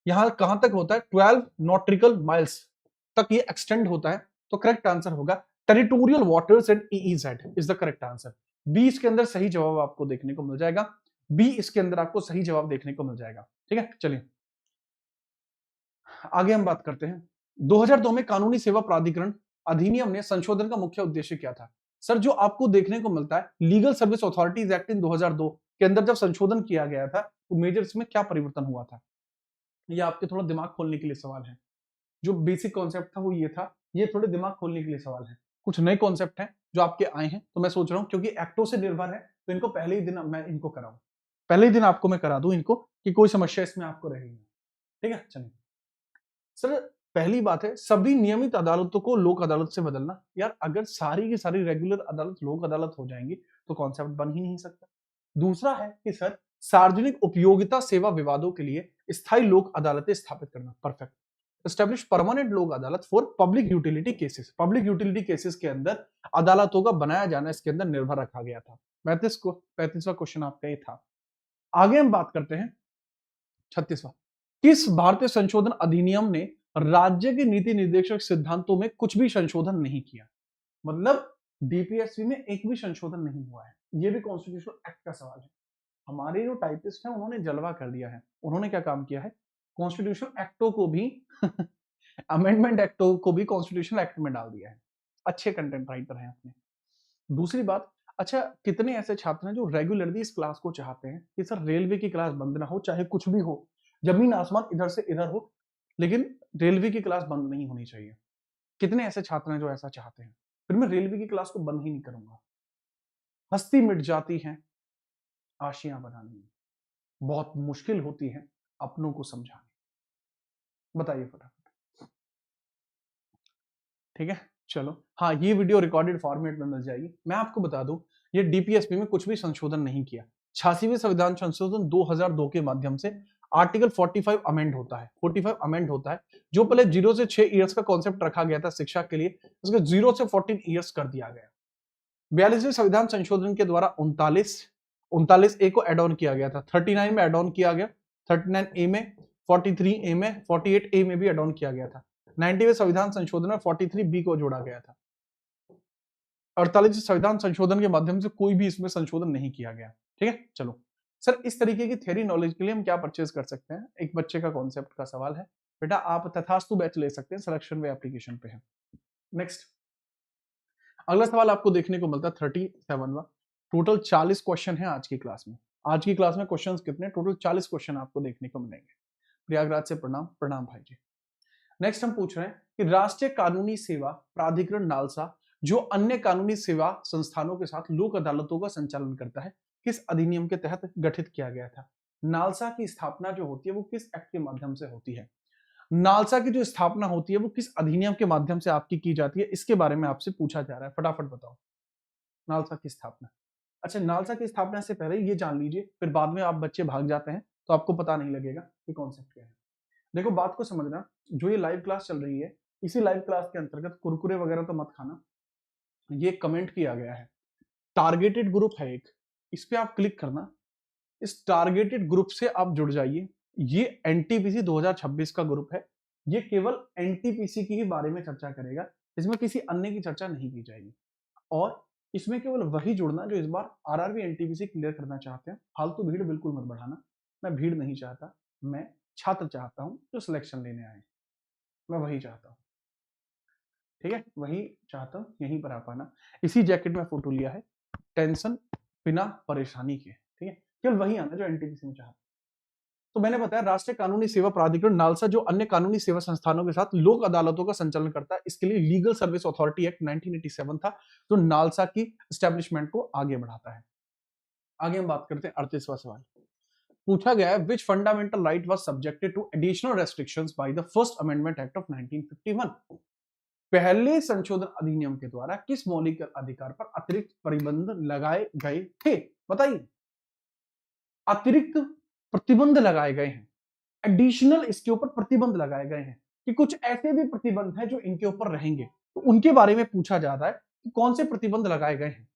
यहां कहां तक होता है? 12 नॉटिकल माइल्स तक ये एक्सटेंड होता है। तो करेक्ट आंसर होगा territorial waters and EEZ is the correct answer. B इसके अंदर सही जवाब आपको देखने को मिल जाएगा, बी इसके अंदर आपको सही जवाब देखने को मिल जाएगा, ठीक है। चलिए आगे हम बात करते हैं। 2002 में कानूनी सेवा प्राधिकरण अधिनियम ने संशोधन का मुख्य उद्देश्य क्या था? सर जो आपको देखने को मिलता है legal service authorities act in 2002 के अंदर जब संशोधन किया गया था तो मेजर इसमें क्या परिवर्तन हुआ था? ये आपके थोड़ा दिमाग खोलने के लिए सवाल है। जो बेसिक कॉन्सेप्ट था वो ये था, ये थोड़े दिमाग खोलने के लिए सवाल है। कुछ नए कॉन्सेप्ट हैं जो आपके आए हैं, तो मैं सोच रहा हूं क्योंकि एक्टों से निर्भर है तो इनको पहले ही दिन मैं इनको कराऊं, पहले ही दिन आपको मैं करा दूं इनको कि कोई समस्या इसमें आपको रहेगी, ठीक है। चलिए सर पहली बात है सभी नियमित अदालतों को लोक अदालत से बदलना। यार अगर सारी की सारी रेगुलर अदालत लोक अदालत हो जाएंगी तो कॉन्सेप्ट बन ही नहीं सकता। दूसरा है कि सर सार्वजनिक उपयोगिता सेवा विवादों के लिए स्थायी लोक अदालतें स्थापित करना। परफेक्ट। एस्टेब्लिश परमानेंट लोक अदालत for public utility cases. Public utility cases के अंदर अदालतों का बनाया जाना इसके अंदर निर्भर रखा गया था। 35वां क्वेश्चन आपका ये था। आगे हम बात करते हैं 36वां। किस भारतीय संशोधन अधिनियम ने राज्य के नीति निर्देशक सिद्धांतों में कुछ भी संशोधन नहीं किया? मतलब डीपीएससी में एक भी संशोधन नहीं हुआ है। ये भी कॉन्स्टिट्यूशनल एक्ट का सवाल है। हमारे जो टाइपिस्ट हैं उन्होंने जलवा कर दिया है। उन्होंने क्या काम किया है? कॉन्स्टिट्यूशनल एक्टों को भी अमेंडमेंट एक्टों को भी कॉन्स्टिट्यूशनल एक्ट में डाल दिया है। अच्छे कंटेंट राइटर हैं अपने। दूसरी बात, अच्छा, कितने ऐसे छात्र हैं जो रेगुलरली इस क्लास को चाहते हैं कि सर रेलवे की क्लास बंद ना हो, चाहे कुछ भी हो, जमीन आसमान इधर से इधर हो, लेकिन रेलवे की क्लास बंद नहीं होनी चाहिए। कितने ऐसे छात्र हैं जो ऐसा चाहते हैं? फिर मैं रेलवे की क्लास को बंद ही नहीं करूंगा। हस्ती मिट जाती है आशियां बनाने में, बहुत मुश्किल होती है अपनों को समझाने। बताइए फटाफट। ठीक है, चलो। हाँ, ये वीडियो रिकॉर्डेड फॉर्मेट में मिल जाएगी। मैं आपको बता दूं, ये डीपीएसपी में कुछ भी संशोधन नहीं किया। 86वें संविधान संशोधन 2002 के माध्यम से आर्टिकल 45 अमेंड होता है। 45 अमेंड होता है, जो पहले 0 से 6 इयर्स का कॉन्सेप्ट रखा गया था शिक्षा के लिए, उसको 0 से 14 इयर्स कर दिया गया। 42वें संविधान संशोधन के द्वारा 39 ए को एड ऑन किया गया था, 39 में एड ऑन किया गया, 39 ए में, 43 ए में, 48 ए में भी एड ऑन किया गया था। 90वें संविधान संशोधन में 43 बी को जोड़ा गया था। 48वें संविधान संशोधन के माध्यम से कोई भी इसमें संशोधन नहीं किया गया। ठीक है, चलो सर, इस तरीके की थ्योरी नॉलेज के लिए हम क्या परचेज कर सकते हैं? एक बच्चे का कॉन्सेप्ट का सवाल है बेटा, आप तथास्तु बैच ले सकते हैं, सिलेक्शन वे एप्लीकेशन पे है। नेक्स्ट, अगला सवाल आपको देखने को मिलता है 37वां। टोटल 40 क्वेश्चन है आज की क्लास में। आज की क्लास में क्वेश्चंस कितने? टोटल 40 क्वेश्चन आपको देखने को मिलेंगे। प्रयागराज से प्रणाम, प्रणाम भाई जी। नेक्स्ट हम पूछ रहे हैं कि राष्ट्रीय कानूनी सेवा प्राधिकरण नालसा जो अन्य कानूनी सेवा संस्थानों के साथ लोक अदालतों का संचालन करता है, किस अधिनियम के तहत गठित किया गया था? नालसा की स्थापना जो होती है वो किस एक्ट के माध्यम से होती है? नालसा की जो स्थापना होती है वो किस अधिनियम के माध्यम से आपकी की जाती है? इसके बारे में आपसे पूछा जा रहा है, फटाफट बताओ। नालसा की स्थापना। अच्छा, नालसा की स्थापना से पहले ये जान लीजिए, फिर बाद में आप बच्चे भाग जाते हैं तो आपको पता नहीं लगेगा कि कॉन्सेप्ट क्या है। देखो, बात को समझना, जो ये लाइव क्लास चल रही है, इसी लाइव क्लास के अंतर्गत कुरकुरे वगैरह तो मत खाना। ये कमेंट किया गया है, टारगेटेड ग्रुप है एक, इस पे आप क्लिक करना, इस टारगेटेड ग्रुप से आप जुड़ जाइए। ये एनटीपीसी 2026 का ग्रुप है, ये केवल एनटीपीसी की ही बारे में चर्चा करेगा, इसमें किसी अन्य की चर्चा नहीं की जाएगी। और इसमें केवल वही जुड़ना जो इस बार आरआरबी एनटीपीसी क्लियर करना चाहते हैं। फालतू भीड़ बिल्कुल मत बढ़ाना, मैं भीड़ नहीं चाहता, मैं छात्र चाहता हूं जो सिलेक्शन लेने आए, मैं वही चाहता हूं। ठीक है, वही चाहता हूं, यहीं पर आ पाना। इसी जैकेट में फोटो लिया है, टेंशन बिना परेशानी के। ठीक है, केवल वही आना जो एनटीपीसी में चाहता। तो मैंने बताया राष्ट्रीय कानूनी सेवा प्राधिकरण नालसा जो अन्य कानूनी सेवा संस्थानों के साथ लोक अदालतों का संचालन करता है, इसके लिए लीगल सर्विस अथॉरिटी एक्ट 1987 था जो नालसा की एस्टेब्लिशमेंट को आगे बढ़ाता है। आगे हम बात करते हैं 38वां सवाल। पूछा गया है which fundamental right was subjected to additional restrictions by the first amendment act of 1951। पहले संशोधन अधिनियम के द्वारा किस मौलिक अधिकार पर अतिरिक्त प्रतिबंध लगाए गए थे? बताइए। अतिरिक्त प्रतिबंध लगाए गए हैं, एडिशनल इसके ऊपर प्रतिबंध लगाए गए हैं कि कुछ ऐसे भी प्रतिबंध हैं जो इनके ऊपर रहेंगे, तो उनके बारे में पूछा जा रहा है कि कौन से प्रतिबंध लगाए गए हैं।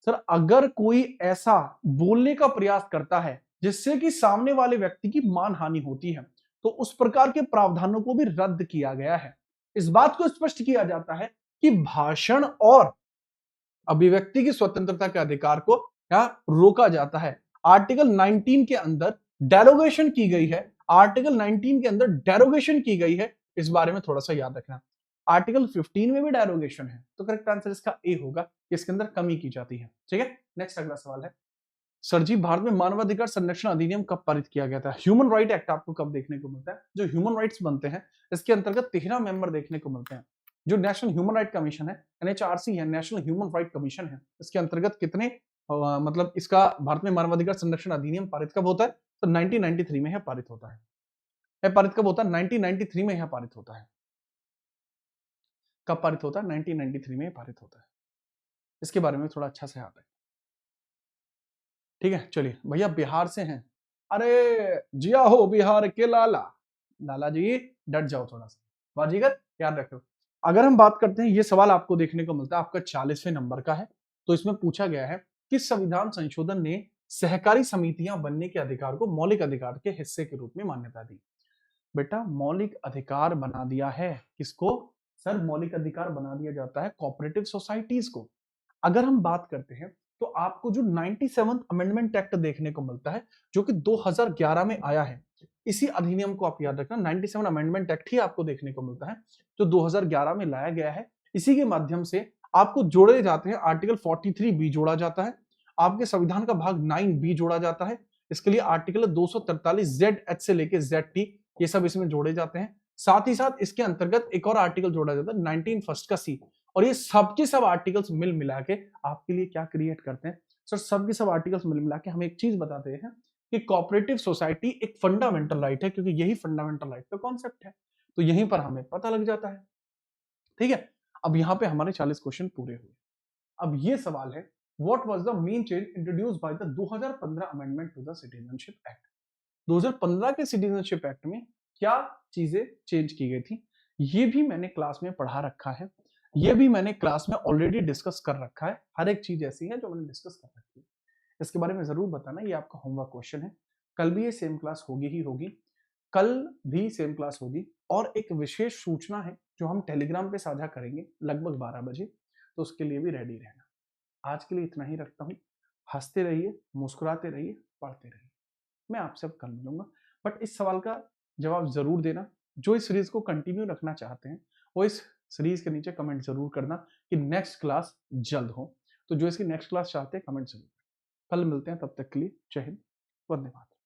सर, अगर कोई ऐसा बोलने का प्रयास करता है जिससे कि सामने वाले व्यक्ति की मानहानि होती है, तो उस प्रकार के प्रावधानों को भी रद्द किया गया है। इस बात को स्पष्ट किया जाता है कि भाषण और अभिव्यक्ति की स्वतंत्रता के अधिकार को यहां रोका जाता है। आर्टिकल 19 के अंदर डेरोगेशन की गई है, आर्टिकल 19 के अंदर डेरोगेशन की गई है, इस बारे में थोड़ा सा याद रखना। आर्टिकल 15 में भी डेरोगेशन है, तो करेक्ट आंसर इसका ए होगा, इसके अंदर कमी की जाती है। ठीक है, नेक्स्ट अगला सवाल है, सर जी भारत में मानवाधिकार संरक्षण अधिनियम कब पारित किया गया था? ह्यूमन राइट एक्ट आपको कब देखने को मिलता है? जो ह्यूमन राइट्स बनते हैं इसके अंतर्गत 13 मेंबर देखने को मिलते हैं। जो नेशनल ह्यूमन राइट कमीशन है, एनएचआरसी है, नेशनल ह्यूमन राइट कमीशन है, इसके अंतर्गत कितने मतलब इसका भारत में मानवाधिकार संरक्षण अधिनियम पारित कब होता है? तो 1993 में यह पारित होता है। पारित कब होता है? 1993 में यह पारित होता है। कब पारित होता है? 1993 में पारित होता है। इसके बारे में थोड़ा अच्छा से याद है। ठीक है, चलिए भैया बिहार से हैं, अरे जिया हो बिहार के लाला, लाला जी डट जाओ थोड़ा सा, बाजीगर याद रखो। अगर हम बात करते हैं, ये सवाल आपको देखने को मिलता है, आपका 40वें नंबर का है। तो इसमें पूछा गया है किस संविधान संशोधन ने सहकारी समितियां बनने के अधिकार को मौलिक अधिकार के हिस्से के रूप में मान्यता दी? बेटा मौलिक अधिकार बना दिया है किसको? सर, मौलिक अधिकार बना दिया जाता है कोऑपरेटिव सोसाइटीज को। अगर हम बात करते हैं तो आपको जो 97th अमेंडमेंट एक्ट देखने को मिलता है जो कि 2011 में आया है, इसी अधिनियम को आप याद रखना, 97 अमेंडमेंट एक्ट ही आपको देखने को मिलता है जो 2011 में लाया गया है। इसी के माध्यम से आपको जोड़े जाते हैं आर्टिकल 43 बी जोड़ा जाता है, आपके संविधान का भाग 9 बी जोड़ा जाता है, इसके लिए आर्टिकल 243 जेड एच से लेके जेड टी ये सब इसमें जोड़े जाते हैं। साथ ही साथ इसके अंतर्गत एक और आर्टिकल जोड़ा जाता है 19 फर्स्ट का सी, और ये सबके सब आर्टिकल्स मिल मिला के आपके लिए क्या क्रिएट करते हैं सर, सबके सब आर्टिकल्स मिल मिला के हमें एक चीज बताते हैं कि कोऑपरेटिव सोसाइटी एक फंडामेंटल राइट है, क्योंकि यही फंडामेंटल राइट का कॉन्सेप्ट है। तो यहीं पर हमें पता लग जाता है। ठीक है, अब यहां पे हमारे 40 क्वेश्चन पूरे हुए। अब ये सवाल है, what was the main change introduced by the 2015 amendment to the citizenship act. 2015 के सिटीजनशिप एक्ट में क्या चीजें चेंज की गई थी, ये भी मैंने क्लास में पढ़ा रखा है, ये भी मैंने क्लास में ऑलरेडी डिस्कस कर रखा है। हर एक चीज ऐसी है जो मैंने डिस्कस कर रखी है, इसके बारे में जरूर बताना। ये आपका होमवर्क क्वेश्चन है। कल भी ये सेम क्लास होगी ही होगी, कल भी सेम क्लास होगी, और एक विशेष सूचना है जो हम टेलीग्राम पे साझा करेंगे लगभग 12 बजे, तो उसके लिए भी रेडी रहना। आज के लिए इतना ही रखता हूँ। हंसते रहिए, मुस्कुराते रहिए, पढ़ते रहिए। मैं आपसे अब कल मिलूंगा, बट इस सवाल का जवाब जरूर देना। जो इस सीरीज को कंटिन्यू रखना चाहते हैं वो इस सीरीज के नीचे कमेंट जरूर करना कि नेक्स्ट क्लास जल्द हो। तो जो इसकी नेक्स्ट क्लास चाहते हैं कमेंट जरूर। कल मिलते हैं, तब तक के लिए जय हिंद, वंदे मातरम।